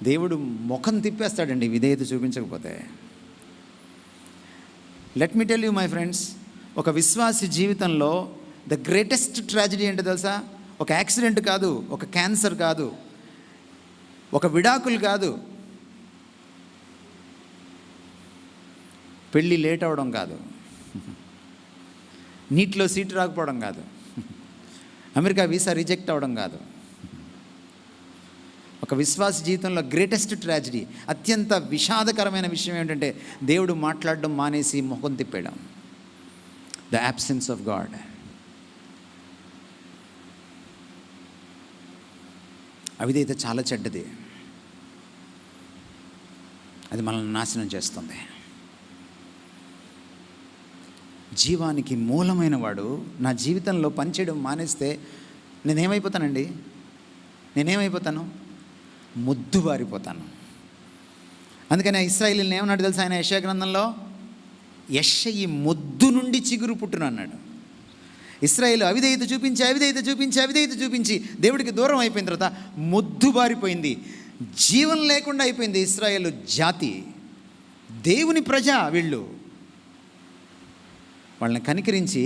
దేవుడు ముఖం తిప్పేస్తాడండి విధేయత చూపించకపోతే. Let me tell you my friends, ఒక విశ్వాసి జీవితంలో ద గ్రేటెస్ట్ ట్రాజడీ ఏంటో తెలుసా? ఒక యాక్సిడెంట్ కాదు, ఒక క్యాన్సర్ కాదు, ఒక విడాకులు కాదు, పెళ్ళి లేట్ అవ్వడం కాదు, నీటిలో సీటు రాకపోవడం కాదు, అమెరికా వీసా రిజెక్ట్ అవ్వడం కాదు. ఒక విశ్వాస జీవితంలో గ్రేటెస్ట్ ట్రాజడీ, అత్యంత విషాదకరమైన విషయం ఏంటంటే దేవుడు మాట్లాడడం మానేసి ముఖం తిప్పేయడం. The absence of God. అవిధేయత చాలా చెడ్డది. అది మనల్ని నాశనం చేస్తుంది. జీవానికి మూలమైన వాడు నా జీవితంలో పనిచేయడం మానేస్తే నేనేమైపోతాను? మొద్దుబారిపోతాను. అందుకని ఇశ్రాయేలీయులను ఏమన్నాడు తెలుసా ఆయన యెషయా గ్రంథంలో? యెషయి మొద్దు నుండి చిగురు పుట్టును అన్నాడు. ఇశ్రాయేలు అవిధేయత చూపించి దేవుడికి దూరం అయిపోయిన తర్వాత మొద్దుబారిపోయింది, జీవం లేకుండా అయిపోయింది ఇశ్రాయేలు జాతి. దేవుని ప్రజ వీళ్ళు. వాళ్ళని కనికరించి,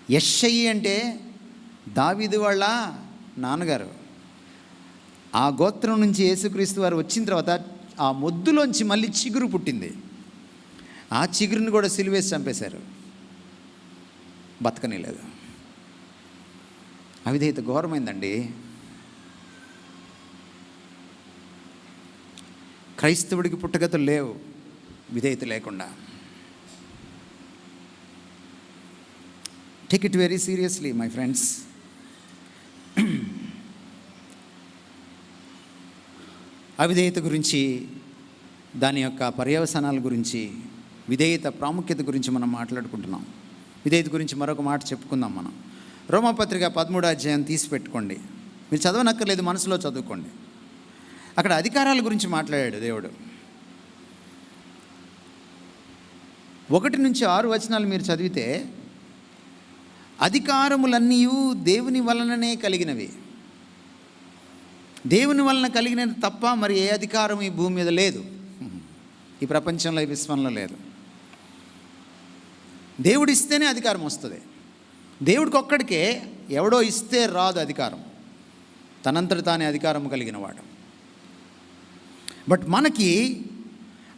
యెషయి అంటే దావీదు వాళ్ళ నాన్నగారు, ఆ గోత్రం నుంచి యేసుక్రీస్తు వారు వచ్చిన తర్వాత ఆ మొద్దులోంచి మళ్ళీ చిగురు పుట్టింది. ఆ చిగురుని కూడా సిలువేసి చంపేశారు, బతకనిలేదు. అవిధేయత ఘోరమైందండి. క్రైస్తవుడికి పుట్టగతులు లేవు విధేయత లేకుండా. Take it very seriously my friends. అవిధేయత గురించి, దాని యొక్క పర్యవసానాల గురించి, విధేయత ప్రాముఖ్యత గురించి మనం మాట్లాడుకుంటున్నాం. విధేయత గురించి మరొక మాట చెప్పుకుందాం మనం. రోమాపత్రిక 13వ అధ్యాయం తీసి పెట్టుకోండి. మీరు చదవనక్కర్లేదు, మనసులో చదువుకోండి. అక్కడ అధికారాల గురించి మాట్లాడాడు దేవుడు. 1 నుంచి 6 వచనాలు మీరు చదివితే, అధికారములన్నీ దేవుని వలననే కలిగినవి. దేవుని వలన కలిగినది తప్ప మరి ఏ అధికారం ఈ భూమి మీద లేదు, ఈ ప్రపంచంలో, ఈ విశ్వంలో లేదు. దేవుడు ఇస్తేనే అధికారం వస్తుంది. దేవుడికి ఒక్కడికే, ఎవడో ఇస్తే రాదు అధికారం. తనంతట తానే అధికారం కలిగిన వాడు. బట్ మనకి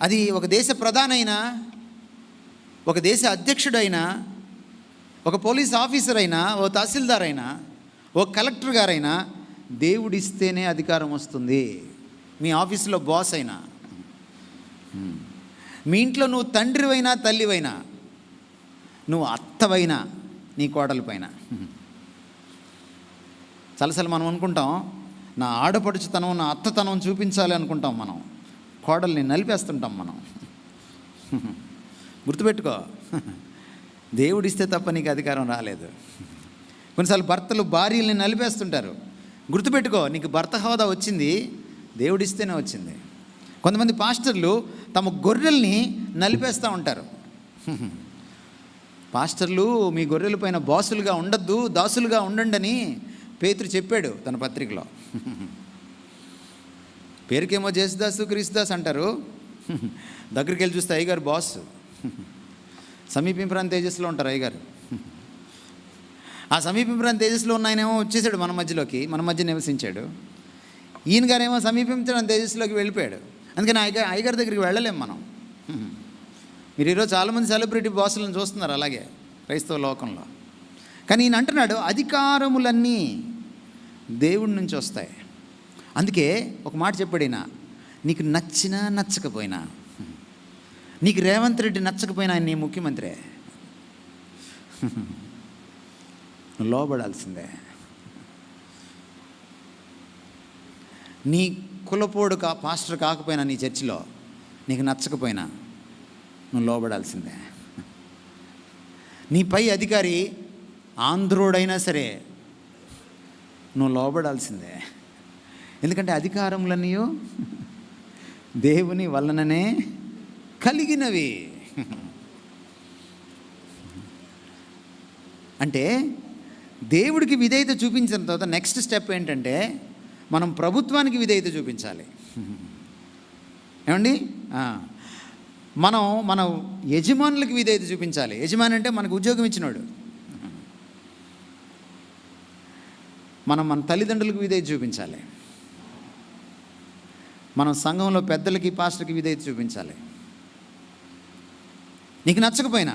అది ఒక దేశ ప్రధానైనా, ఒక దేశ అధ్యక్షుడైనా, ఒక పోలీస్ ఆఫీసర్ అయినా, ఓ తహసీల్దార్ అయినా, ఓ కలెక్టర్ గారైనా దేవుడిస్తేనే అధికారం వస్తుంది. మీ ఆఫీసులో బాస్ అయినా, మీ ఇంట్లో నువ్వు తండ్రివైనా తల్లివైనా, నువ్వు అత్తవైనా నీ కోడలి పైన. చాలాసార్లు మనం అనుకుంటాం, నా ఆడపడుచుతనం, నా అత్తతనం చూపించాలి అనుకుంటాం. మనం కోడల్ని నలిపేస్తుంటాం మనం. గుర్తుపెట్టుకో, దేవుడిస్తే తప్ప నీకు అధికారం రాలేదు. కొన్నిసార్లు భర్తలు భార్యల్ని నలిపేస్తుంటారు. గుర్తుపెట్టుకో, నీకు భర్త హోదా వచ్చింది దేవుడిస్తేనే వచ్చింది. కొంతమంది పాస్టర్లు తమ గొర్రెల్ని నలిపేస్తూ ఉంటారు. పాస్టర్లు మీ గొర్రెల పైన బాసులుగా ఉండద్దు, దాసులుగా ఉండండి అని పేతురు చెప్పాడు తన పత్రికలో. పేరుకేమో జేసుదాసు క్రీస్తుదాస్ అంటారు, దగ్గరికి వెళ్ళి చూస్తే అయ్యగారు బాస్. సమీపింపురాని తేజస్సులో ఉంటారు అయ్యగారు. ఆ సమీపింపురాని తేజస్సులో ఉన్న ఆయనేమో వచ్చేసాడు మన మధ్యలోకి, మన మధ్య నివసించాడు. ఈయన గారేమో సమీపించడం తేజస్సులోకి వెళ్ళిపోయాడు. అందుకని అయ్యగారి దగ్గరికి వెళ్ళలేం మనం. మీరు ఈరోజు చాలామంది సెలబ్రిటీ బాసులను చూస్తున్నారు అలాగే క్రైస్తవ లోకంలో. కానీ ఈయన అంటున్నాడు, అధికారములన్నీ దేవుడి నుంచి వస్తాయి. అందుకే ఒక మాట చెప్పాడు ఈయన, నీకు నచ్చినా నచ్చకపోయినా, నీకు రేవంత్ రెడ్డి నచ్చకపోయినా ఆయన నీ ముఖ్యమంత్రే, లోబడాల్సిందే. నీ కులపోడు పాస్టర్ కాకపోయినా నీ చర్చిలో నీకు నచ్చకపోయినా నువ్వు లోబడాల్సిందే. నీ పై అధికారి ఆంధ్రోడైనా సరే నువ్వు లోబడాల్సిందే. ఎందుకంటే అధికారములన్నీ దేవుని వలననే కలిగినవి. అంటే దేవుడికి విధేయత చూపించిన తర్వాత నెక్స్ట్ స్టెప్ ఏంటంటే, మనం ప్రభుత్వానికి విధేయత చూపించాలి. ఏమండి, మనం మన యజమానులకు విధేయత చూపించాలి. యజమాని అంటే మనకు ఉద్యోగం ఇచ్చినాడు. మనం మన తల్లిదండ్రులకు విధేయత చూపించాలి. మనం సంఘంలో పెద్దలకి, పాస్టర్కి విధేయత చూపించాలి. నీకు నచ్చకపోయినా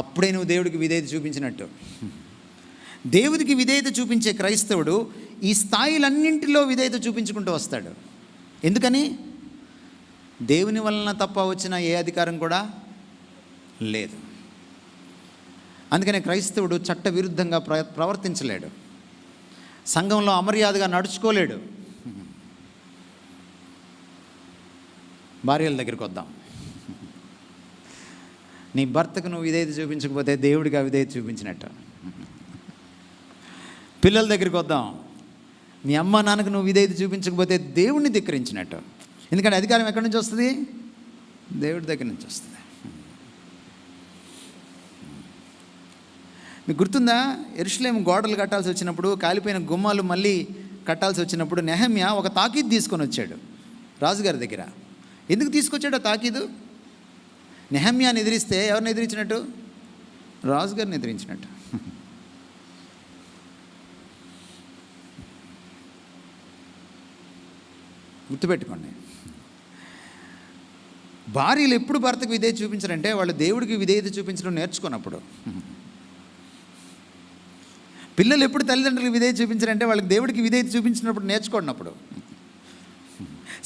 అప్పుడే నువ్వు దేవుడికి విధేయత చూపించినట్టు. దేవుడికి విధేయత చూపించే క్రైస్తవుడు ఈ స్థాయిలన్నింటిలో విధేయత చూపించుకుంటూ వస్తాడు. ఎందుకని? దేవుని వలన తప్ప వచ్చిన ఏ అధికారం కూడా లేదు. అందుకనే క్రైస్తవుడు చట్ట విరుద్ధంగా ప్రవర్తించలేడు, సంఘంలో అమర్యాదగా నడుచుకోలేడు. భార్యల దగ్గరికి వద్దాం. నీ భర్తకు నువ్వు విధేయత చూపించకపోతే దేవుడికి అవిధేయత చూపించినట్టు. పిల్లల దగ్గరికి వద్దాం. మీ అమ్మ నాన్నకు నువ్వు విధేయత చూపించకపోతే దేవుణ్ణి ధిక్కరించినట్టు. ఎందుకంటే అధికారం ఎక్కడి నుంచి వస్తుంది? దేవుడి దగ్గర నుంచి వస్తుంది. మీకు గుర్తుందా, యెరూషలేము గోడలు కట్టాల్సి వచ్చినప్పుడు, కాలిపోయిన గుమ్మాలు మళ్ళీ కట్టాల్సి వచ్చినప్పుడు నెహమ్యా ఒక తాకీదు తీసుకొని వచ్చాడు రాజుగారి దగ్గర. ఎందుకు తీసుకొచ్చాడు ఆ తాకీదు? నెహమ్యాని ఎదిరిస్తే ఎవరిని ఎదిరించినట్టు? రాజుగారిని ఎదిరించినట్టు. గుర్తుపెట్టుకోండి, భార్యలు ఎప్పుడు భర్తకు విధేయత చూపించారంటే వాళ్ళు దేవుడికి విధేయత చూపించడం నేర్చుకున్నప్పుడు. పిల్లలు ఎప్పుడు తల్లిదండ్రులకు విధేయత చూపించారంటే వాళ్ళకి దేవుడికి విధేయత చూపించినప్పుడు, నేర్చుకున్నప్పుడు.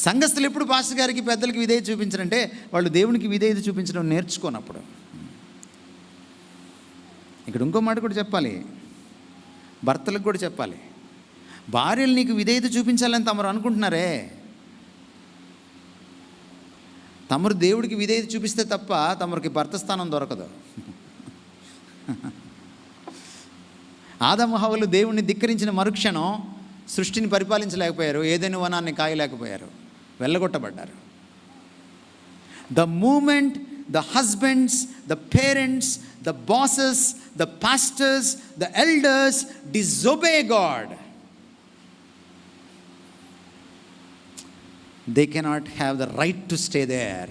సంఘస్థులు ఎప్పుడు పాస్టర్ గారికి పెద్దలకి విధేయత చూపించారంటే వాళ్ళు దేవునికి విధేయత చూపించడం నేర్చుకున్నప్పుడు. ఇక్కడ ఇంకో మాట కూడా చెప్పాలి, భర్తలకు కూడా చెప్పాలి. భార్యలు నీకు విధేయత చూపించాలని తమరు అనుకుంటున్నారే, తమరు దేవుడికి విధేయత చూపిస్తే తప్ప తమరికి భర్త స్థానం దొరకదు. ఆదాము హవ్వలు దేవుణ్ణి ధిక్కరించిన మరుక్షణం సృష్టిని పరిపాలించలేకపోయారు, ఏదైనా వనాన్ని కాయలేకపోయారు, వెళ్ళగొట్టబడ్డారు. The moment the husbands, the parents, the bosses, the pastors, the elders disobey God, they cannot have the right to stay there.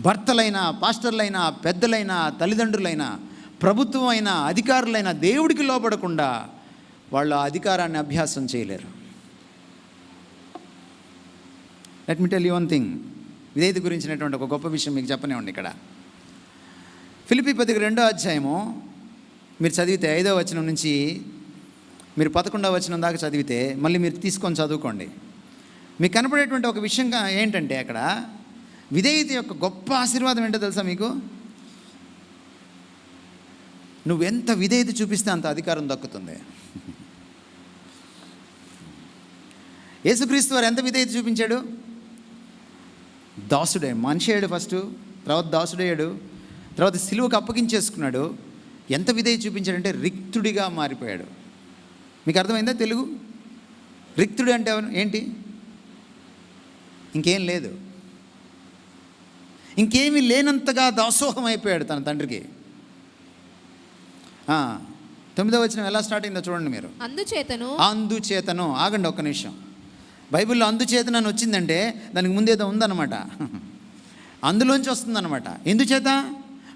భర్తలైనా, పాస్టర్లైనా, పెద్దలైనా, తల్లిదండ్రులైనా, ప్రభుత్వం అయినా, అధికారులైనా దేవుడికి లోబడకుండా వాళ్ళు ఆ అధికారాన్ని అభ్యాసం చేయలేరు. Let me tell you one thing. విధేయత గురించినటువంటి ఒక గొప్ప విషయం మీకు చెప్పనివ్వండి. ఇక్కడ ఫిలిప్పీ పత్రిక 2వ అధ్యాయము మీరు చదివితే 5వ వచనం నుంచి మీరు 11వ వచనం దాకా చదివితే మళ్ళీ మీరు తీసుకొని చదువుకోండి. మీకు కనపడేటువంటి ఒక విషయంగా ఏంటంటే అక్కడ విధేయత యొక్క గొప్ప ఆశీర్వాదం ఏంటో తెలుసా మీకు? నువ్వెంత విధేయత చూపిస్తే అంత అధికారం దక్కుతుంది. యేసుక్రీస్తు వారు ఎంత విధేయత చూపించాడు? దాసుడే, మనిషి అయ్యాడు ఫస్ట్, తర్వాత దాసుడయ్యాడు, తర్వాత సిలువకు అప్పగించేసుకున్నాడు. ఎంత విధేయత చూపించాడంటే రిక్తుడిగా మారిపోయాడు. మీకు అర్థమైందా తెలుగు? రిక్తుడు అంటే ఏంటి? ఇంకేం లేదు, ఇంకేమీ లేనంతగా దాసోహం అయిపోయాడు తన తండ్రికి. 9వ వచనం ఎలా స్టార్ట్ అయిందో చూడండి మీరు. అందుచేతను ఆగండి ఒక్క నిమిషం. బైబిల్లో అందుచేతను అని వచ్చిందంటే దానికి ముందేదో ఉందన్నమాట, అందులోంచి వస్తుందన్నమాట. ఎందుచేత?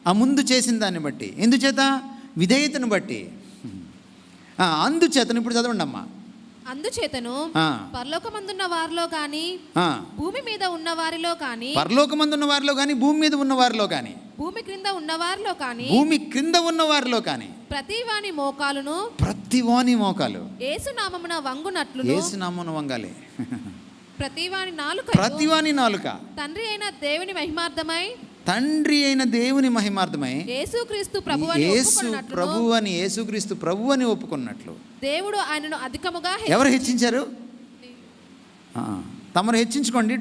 ఆ ముందు చేసిన దాన్ని బట్టి. ఎందుచేత? విధేయతను బట్టి. అందుచేతను ఇప్పుడు చదవండి అమ్మా. అందుచేతను పరలోకమందున్న వారిలో గాని, భూమి మీద ఉన్న వారిలో గాని, పరలోకమందున్న వారిలో గాని, భూమి మీద ఉన్న వారిలో గాని, భూమి క్రింద ఉన్న వారిలో గాని, భూమి క్రింద ఉన్న వారిలో గాని, ప్రతివాని మోకాలును, ప్రతివాని మోకాలు యేసు నామమున వంగునట్లు, యేసు నామమున వంగాలి. ప్రతివాని నాలుక, ప్రతివాని నాలుక తండ్రి అయిన దేవుని మహిమార్థమై, తండ్రి అయిన దేవుని మహిమార్థమై యేసుక్రీస్తు ప్రభు అని ఒప్పుకున్నట్లు దేవుడు ఆయనను అధికముగా. ఎవరు హెచ్చించారు? తమరు హెచ్చించుకోండి,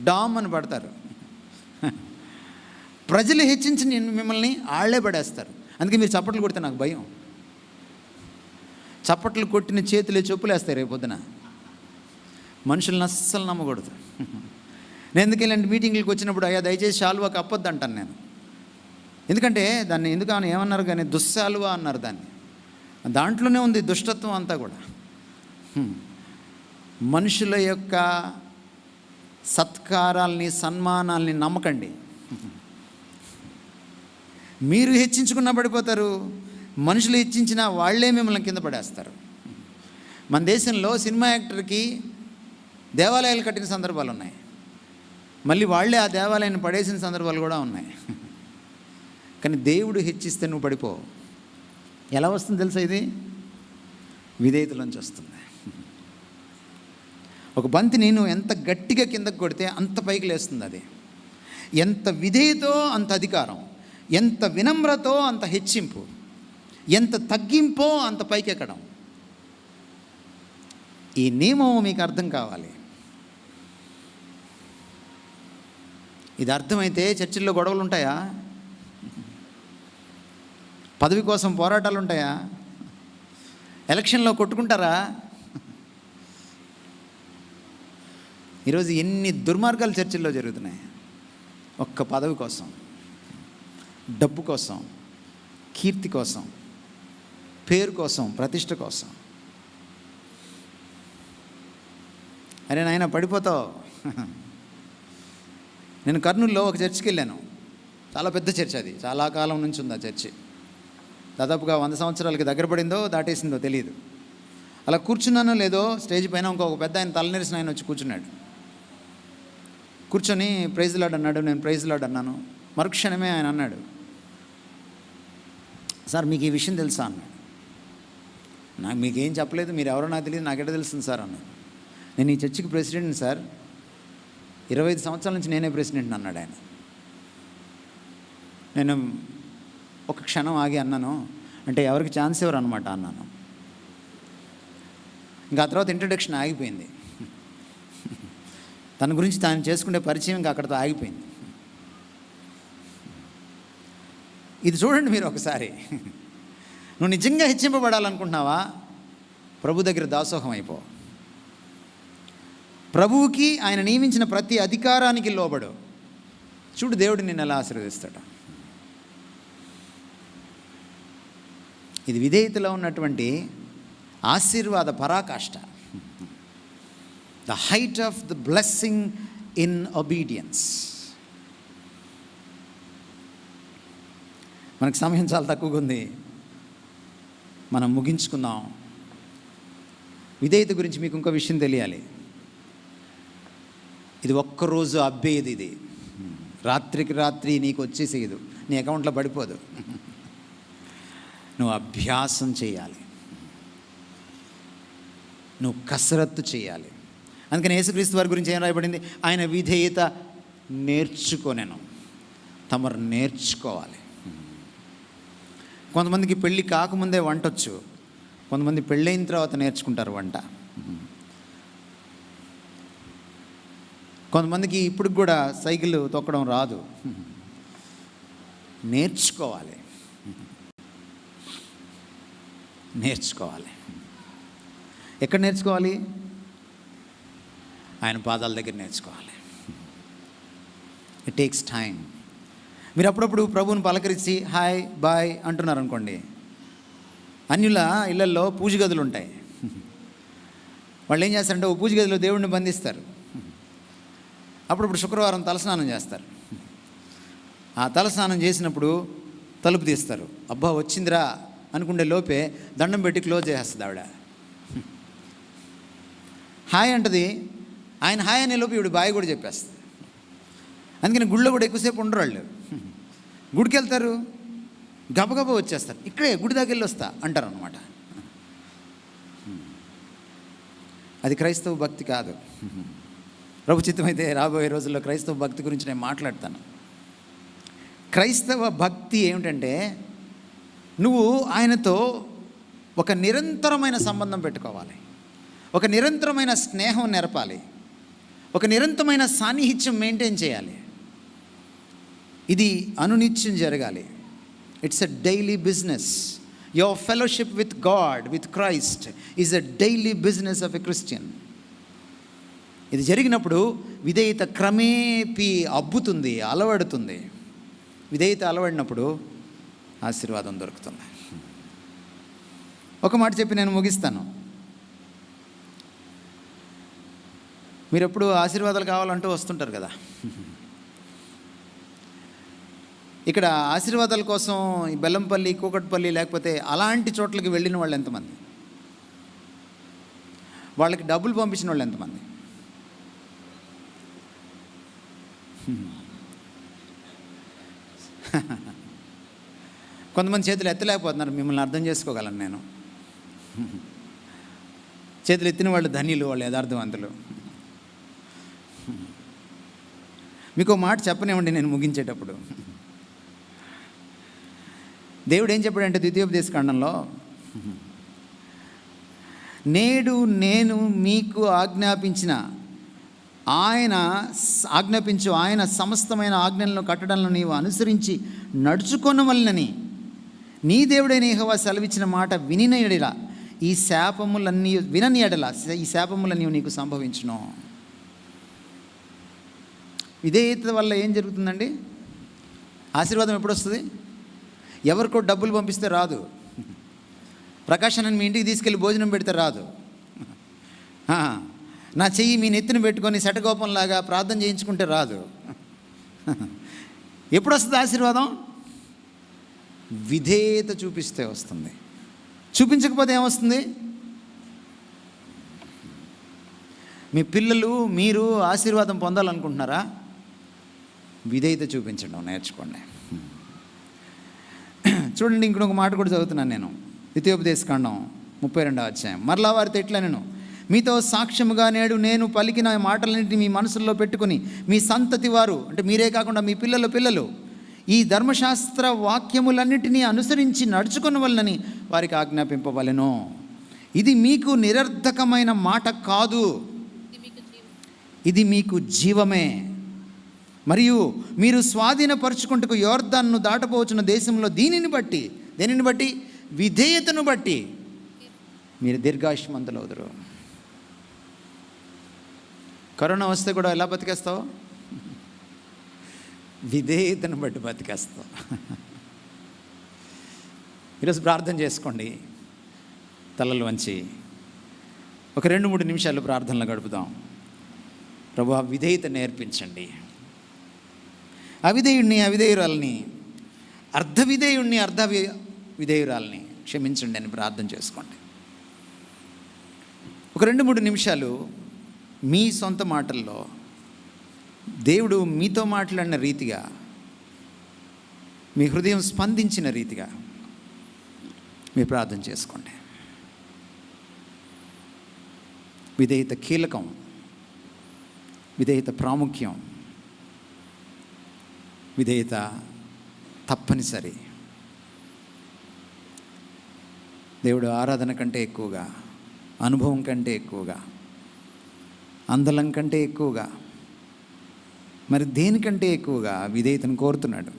డామ్ అని పడతారు. ప్రజలు హెచ్చించి మిమ్మల్ని ఆళ్లే పడేస్తారు. అందుకే మీరు చప్పట్లు కొడితే నాకు భయం. చప్పట్లు కొట్టిన చేతులే చెప్పులేస్తాయి రేపు పొద్దున. మనుషులను అస్సలు నమ్మకూడదు. నేను ఎందుకు ఇలాంటి మీటింగ్లకు వచ్చినప్పుడు అయ్యా దయచేసి శాలువాకి అప్పొద్దు అంటాను నేను. ఎందుకంటే దాన్ని ఎందుకని ఏమన్నారు కానీ దుశ్శాలువా అన్నారు దాన్ని. దాంట్లోనే ఉంది దుష్టత్వం అంతా కూడా. మనుషుల యొక్క సత్కారాల్ని, సన్మానాల్ని నమ్మకండి. మీరు హెచ్చించుకున్నా పడిపోతారు, మనుషులు హెచ్చించినా వాళ్ళే మిమ్మల్ని కింద పడేస్తారు. మన దేశంలో సినిమా యాక్టర్కి దేవాలయాలు కట్టిన సందర్భాలు ఉన్నాయి, మళ్ళీ వాళ్ళే ఆ దేవాలయాన్ని పడేసిన సందర్భాలు కూడా ఉన్నాయి. కానీ దేవుడు హెచ్చిస్తే నువ్వు పడిపో. ఎలా వస్తుంది తెలుసా? ఇది విధేయతలోంచి వస్తుంది. ఒక బంతిని నువ్వు ఎంత గట్టిగా కిందకు కొడితే అంత పైకి లేస్తుంది అది. ఎంత విధేయతో అంత అధికారం, ఎంత వినమ్రతో అంత హెచ్చింపు, ఎంత తగ్గింపో అంత పైకి ఎక్కడం. ఈ నియమం మీకు అర్థం కావాలి. ఇది అర్థమైతే చర్చిల్లో గొడవలు ఉంటాయా? పదవి కోసం పోరాటాలు ఉంటాయా? ఎలక్షన్లో కొట్టుకుంటారా? ఈరోజు ఎన్ని దుర్మార్గాలు చర్చిల్లో జరుగుతున్నాయి. ఒక్క పదవి కోసం, డబ్బు కోసం, కీర్తి కోసం, పేరు కోసం, ప్రతిష్ట కోసం. అరే నాయన పడిపోతావు. నేను కర్నూలులో ఒక చర్చికి వెళ్ళాను. చాలా పెద్ద చర్చ్, అది చాలా కాలం నుంచి ఉంది ఆ చర్చి. దాదాపుగా 100 సంవత్సరాలకి దగ్గర పడిందో దాటేసిందో తెలియదు. అలా కూర్చున్నానో లేదో స్టేజ్ పైన ఇంకొక పెద్ద ఆయన తలనిరిసిన ఆయన వచ్చి కూర్చున్నాడు. కూర్చొని ప్రైజ్ లార్డ్ అన్నాడు. నేను ప్రైజ్ లార్డ్ అన్నాను. మరుక్షణమే ఆయన అన్నాడు, సార్ మీకు ఈ విషయం తెలుసా అన్నాడు. నాకు మీకేం చెప్పలేదు, మీరు ఎవరో నాకు తెలియదు, నాకెట తెలుస్తుంది సార్ అన్నాడు. నేను ఈ చర్చికి ప్రెసిడెంట్ని సార్, 25 సంవత్సరాల నుంచి నేనే ప్రెసిడెంట్ని అన్నాడు ఆయన. నేను ఒక క్షణం ఆగి అన్నాను, అంటే ఎవరికి ఛాన్స్ ఎవరు అనమాట అన్నాను. ఇంకా ఆ తర్వాత ఇంట్రడక్షన్ ఆగిపోయింది. తన గురించి తాను చేసుకునే పరిచయం ఇంకా అక్కడితో ఆగిపోయింది. ఇది చూడండి మీరు ఒకసారి. నువ్వు నిజంగా హెచ్చింపబడాలనుకుంటున్నావా? ప్రభు దగ్గర దాసోహం అయిపో. ప్రభువుకి ఆయన నియమించిన ప్రతి అధికారానికి లోబడు. చూడు దేవుడు నిన్ను ఎలా ఆశీర్వదిస్తాడు. ఇది విధేయతలో ఉన్నటువంటి ఆశీర్వాద పరాకాష్ట. The height of the blessing in obedience. మనకు సమయం చాలా తక్కువగా ఉంది, మనం ముగించుకుందాం. విధేయత గురించి మీకు ఇంకో విషయం తెలియాలి. ఇది ఒక్కరోజు అబ్బేది. ఇది రాత్రికి రాత్రి నీకు వచ్చేసేయదు, నీ అకౌంట్లో పడిపోదు. నువ్వు అభ్యాసం చేయాలి, నువ్వు కసరత్తు చేయాలి. అందుకని యేసుక్రీస్తు వారి గురించి ఏం రాయబడింది? ఆయన విధేయత నేర్చుకోనేను. తమరు నేర్చుకోవాలి. కొంతమందికి పెళ్ళి కాకముందే వంటొచ్చు, కొంతమంది పెళ్ళైన తర్వాత నేర్చుకుంటారు వంట. కొంతమందికి ఇప్పుడు కూడా సైకిల్ తొక్కడం రాదు. నేర్చుకోవాలి, నేర్చుకోవాలి. ఎక్కడ నేర్చుకోవాలి? ఆయన పాదాల దగ్గర నేర్చుకోవాలి. It takes time. మీరు అప్పుడప్పుడు ప్రభువుని పలకరించి హాయ్ బాయ్ అంటున్నారు అనుకోండి. అన్యుల ఇళ్లల్లో పూజ గదులు ఉంటాయి. వాళ్ళు ఏం చేస్తారంటే ఓ పూజ గదిలో దేవుడిని బంధిస్తారు. అప్పుడప్పుడు శుక్రవారం తలస్నానం చేస్తారు. ఆ తలస్నానం చేసినప్పుడు తలుపు తీస్తారు. అబ్బా వచ్చిందిరా అనుకుంటే లోపే దండం పెట్టి క్లోజ్ చేసేస్తుంది ఆవిడ. హాయ్ అంటది, ఆయన హాయ్ అనే లోపు ఇవిడ బాయ్ కూడా చెప్పేస్తుంది. అందుకని గుడిలో కూడా ఎక్కువసేపు ఉండరు వాళ్ళు. గుడికి వెళ్తారు, గబగబా వచ్చేస్తారు. ఇక్కడే గుడి దగ్గర వెళ్ళి వస్తా అంటారు అనమాట. అది క్రైస్తవ భక్తి కాదు. ప్రభు చిత్తమైతే రాబోయే రోజుల్లో క్రైస్తవ భక్తి గురించి నేను మాట్లాడతాను. క్రైస్తవ భక్తి ఏమిటంటే నువ్వు ఆయనతో ఒక నిరంతరమైన సంబంధం పెట్టుకోవాలి, ఒక నిరంతరమైన స్నేహం నెరపాలి, ఒక నిరంతరమైన సాన్నిహిత్యం మెయింటైన్ చేయాలి. ఇది అనునిత్యం జరగాలి. It's a daily business. Your fellowship with God, with Christ is a daily business of a Christian. ఇది జరిగినప్పుడు విధేయత క్రమేపీ అబ్బుతుంది, అలవడుతుంది. విధేయత అలవడినప్పుడు ఆశీర్వాదం దొరుకుతుంది. ఒక మాట చెప్పి నేను ముగిస్తాను. మీరు ఎప్పుడు ఆశీర్వాదాలు కావాలంటూ వస్తుంటారు కదా. ఇక్కడ ఆశీర్వాదాల కోసం ఈ బెల్లంపల్లి, కూకట్పల్లి లేకపోతే అలాంటి చోట్లకి వెళ్ళిన వాళ్ళు ఎంతమంది? వాళ్ళకి డబ్బులు పంపించిన వాళ్ళు ఎంతమంది? కొంతమంది చేతులు ఎత్తలేకపోతున్నారు. మిమ్మల్ని అర్థం చేసుకోగలను నేను. చేతులు ఎత్తిన వాళ్ళు ధన్యులు, వాళ్ళు యథార్థవంతులు. మీకు మాట చెప్పనివ్వండి నేను ముగించేటప్పుడు. దేవుడు ఏం చెప్పాడంటే ద్వితీయోపదేశకాండంలో, నేడు నేను మీకు ఆజ్ఞాపించు ఆయన సమస్తమైన ఆజ్ఞలను కట్టడంలో నీవు అనుసరించి నడుచుకొనవలెనని నీ దేవుడైన యెహోవా సెలవిచ్చిన మాట వినిన యెడల ఈ శాపములన్నీ వినని ఎడల ఈ శాపములన్నీ నీకు సంభవించును. విధేయత వల్ల ఏం జరుగుతుందండి? ఆశీర్వాదం ఎప్పుడు వస్తుంది? ఎవరికో డబ్బులు పంపిస్తే రాదు. ప్రకాశాన్ని మీ ఇంటికి తీసుకెళ్ళి భోజనం పెడితే రాదు. నా చెయ్యి మీ నెత్తిన పెట్టుకొని శటకోపంలాగా ప్రార్థన చేయించుకుంటే రాదు. ఎప్పుడు వస్తుంది ఆశీర్వాదం? విధేయత చూపిస్తే వస్తుంది. చూపించకపోతే ఏమొస్తుంది? మీ పిల్లలు, మీరు ఆశీర్వాదం పొందాలనుకుంటున్నారా? విధేయత చూపించడం నేర్చుకోండి. చూడండి, ఇంకొక మాట కూడా చదువుతున్నాను నేను. ద్వితీయోపదేశకాండం 32వ అధ్యాయం. మరలా వారితో ఇట్లా, మీతో సాక్ష్యముగా నేడు నేను పలికిన మాటలన్నింటినీ మీ మనసుల్లో పెట్టుకుని మీ సంతతి వారు, అంటే మీరే కాకుండా మీ పిల్లలు ఈ ధర్మశాస్త్ర వాక్యములన్నిటినీ అనుసరించి నడుచుకున్న వలనని వారికి ఆజ్ఞాపింపవలెను. ఇది మీకు నిరర్ధకమైన మాట కాదు, ఇది మీకు జీవమే. మరియు మీరు స్వాధీనపరుచుకుంటూ యోర్దాన్ను దాటపోవచ్చున్న దేశంలో దేనిని బట్టి విధేయతను బట్టి మీరు దీర్ఘాయుష్మంతులు అవుదురు. కరోనా వస్తే కూడా ఎలా బతికేస్తావు? విధేయతను బట్టి బతికేస్తావు. ఈరోజు ప్రార్థన చేసుకోండి, తలలు వంచి ఒక 2-3 నిమిషాలు ప్రార్థనలు గడుపుదాం. ప్రభువా, విధేయత నేర్పించండి. అవిధేయురాలని, విధేయురాలని క్షమించండి అని ప్రార్థన చేసుకోండి. ఒక 2-3 నిమిషాలు మీ సొంత మాటల్లో దేవుడు మీతో మాట్లాడిన రీతిగా, మీ హృదయం స్పందించిన రీతిగా మీరు ప్రార్థన చేసుకోండి. విధేయత కీలకం, విధేయత ప్రాముఖ్యం, విధేయత తప్పనిసరి. దేవుడు ఆరాధన కంటే ఎక్కువగా, అనుభవం కంటే ఎక్కువగా, అందలం కంటే ఎక్కువగా, మరి దేనికంటే ఎక్కువగా విధేయతను కోరుతున్నాడు.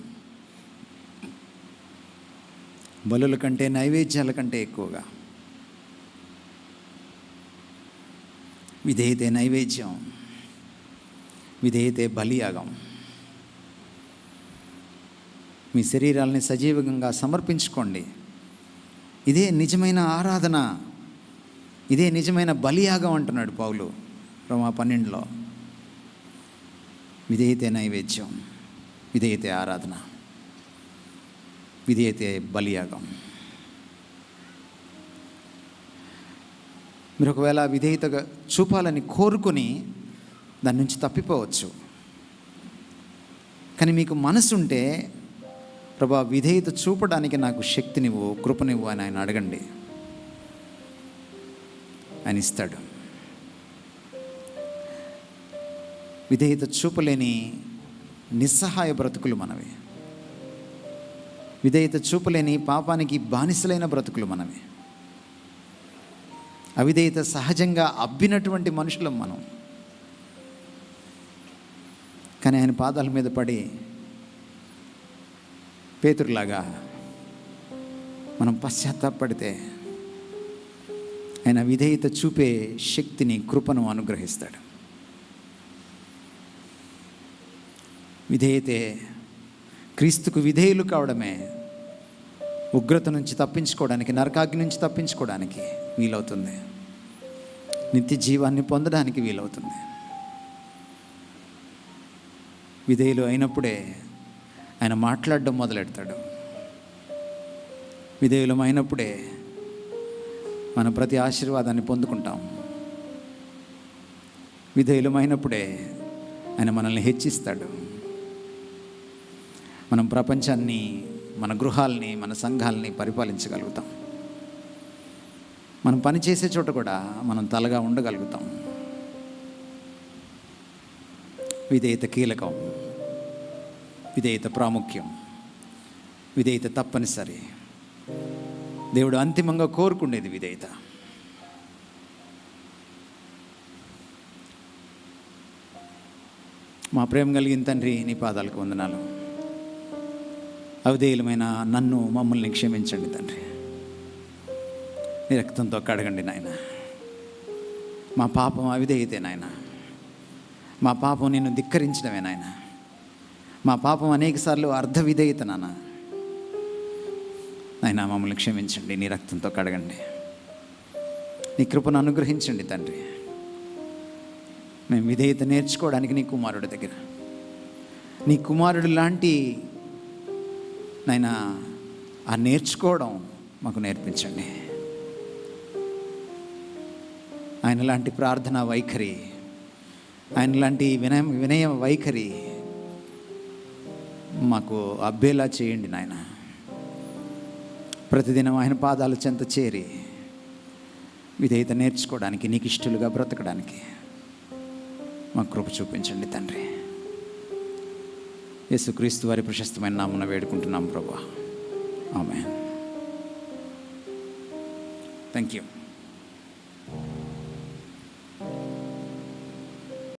బలుల కంటే, నైవేద్యాల కంటే ఎక్కువగా విధేయతే నైవేద్యం, విధేయతే బలియాగం. మీ శరీరాలని సజీవంగా సమర్పించుకోండి. ఇదే నిజమైన ఆరాధన, ఇదే నిజమైన బలియాగం అంటున్నాడు పౌలు రోమా 12లో. విధేయతే నైవేద్యం, విధేయతే ఆరాధన, విధేయతే బలియాగం. మీరు ఒకవేళ విధేయతగా చూపాలని కోరుకొని దాని నుంచి తప్పిపోవచ్చు. కానీ మీకు మనసుంటే, ప్రభా విధేయత చూపడానికి నాకు శక్తినివ్వు, కృపనివ్వు అని ఆయన అడగండి, ఆయన ఇస్తాడు. విధేయత చూపలేని నిస్సహాయ బ్రతుకులు మనవి. విధేయత చూపలేని పాపానికి బానిసలైన బ్రతుకులు మనవి. అవిధేయత సహజంగా అబ్బినటువంటి మనుషులం మనం. కానీ ఆయన పాదాల మీద పడి పేతురులాగా మనం పశ్చాత్తాపడితే ఆయన విధేయత చూపే శక్తిని, కృపను అనుగ్రహిస్తాడు. విధేయతే, క్రీస్తుకు విధేయులు కావడమే ఉగ్రత నుంచి తప్పించుకోవడానికి, నరకాగ్ని నుంచి తప్పించుకోవడానికి వీలవుతుంది, నిత్య జీవాన్ని పొందడానికి వీలవుతుంది. విధేయులు అయినప్పుడే ఆయన మాట్లాడడం మొదలెడతాడు. విధేయులం అయినప్పుడే మనం ప్రతి ఆశీర్వాదాన్ని పొందుకుంటాం. విధేయులమైనప్పుడే ఆయన మనల్ని హెచ్చిస్తాడు. మనం ప్రపంచాన్ని, మన గృహాల్ని, మన సంఘాలని పరిపాలించగలుగుతాం. మనం పనిచేసే చోట కూడా మనం తలగా ఉండగలుగుతాం. విధేయత కీలకం, విధేయత ప్రాముఖ్యం, విధేయత తప్పనిసరి. దేవుడు అంతిమంగా కోరుకునేది విధేయత. మా ప్రేమ కలిగిన తండ్రి, నీ పాదాలకు వందనాలు. అవిధేయులమైన నన్ను, మమ్మల్ని క్షమించండి తండ్రి. నీ రక్తంతో కడగండి నాయన. మా పాపం అవిధేయతే నాయన. మా పాపం నిన్ను ధిక్కరించడమే నాయన. మా పాపం అనేకసార్లు అర్ధ విధేయత నాన్న. నాయన మమ్మల్ని క్షమించండి, నీ రక్తంతో కడగండి. నీ కృపను అనుగ్రహించండి తండ్రి. మేము విధేయత నేర్చుకోవడానికి నీ కుమారుడి దగ్గర, నీ కుమారుడు లాంటి నాయన ఆ నేర్చుకోవడం మాకు నేర్పించండి. ఆయన లాంటి ప్రార్థనా వైఖరి, ఆయన లాంటి వినయ వైఖరి మాకు అబ్బేలా చేయండి నాయన. ప్రతిదినం ఆయన పాదాల చెంత చేరి విధేయత నేర్చుకోవడానికి, నీకు ఇష్టలుగా బ్రతకడానికి మాకు కృప చూపించండి తండ్రి. యేసుక్రీస్తు వారి ప్రశస్తమైన నామమున వేడుకుంటున్నాం ప్రభువా. ఆమేన్. Thank you.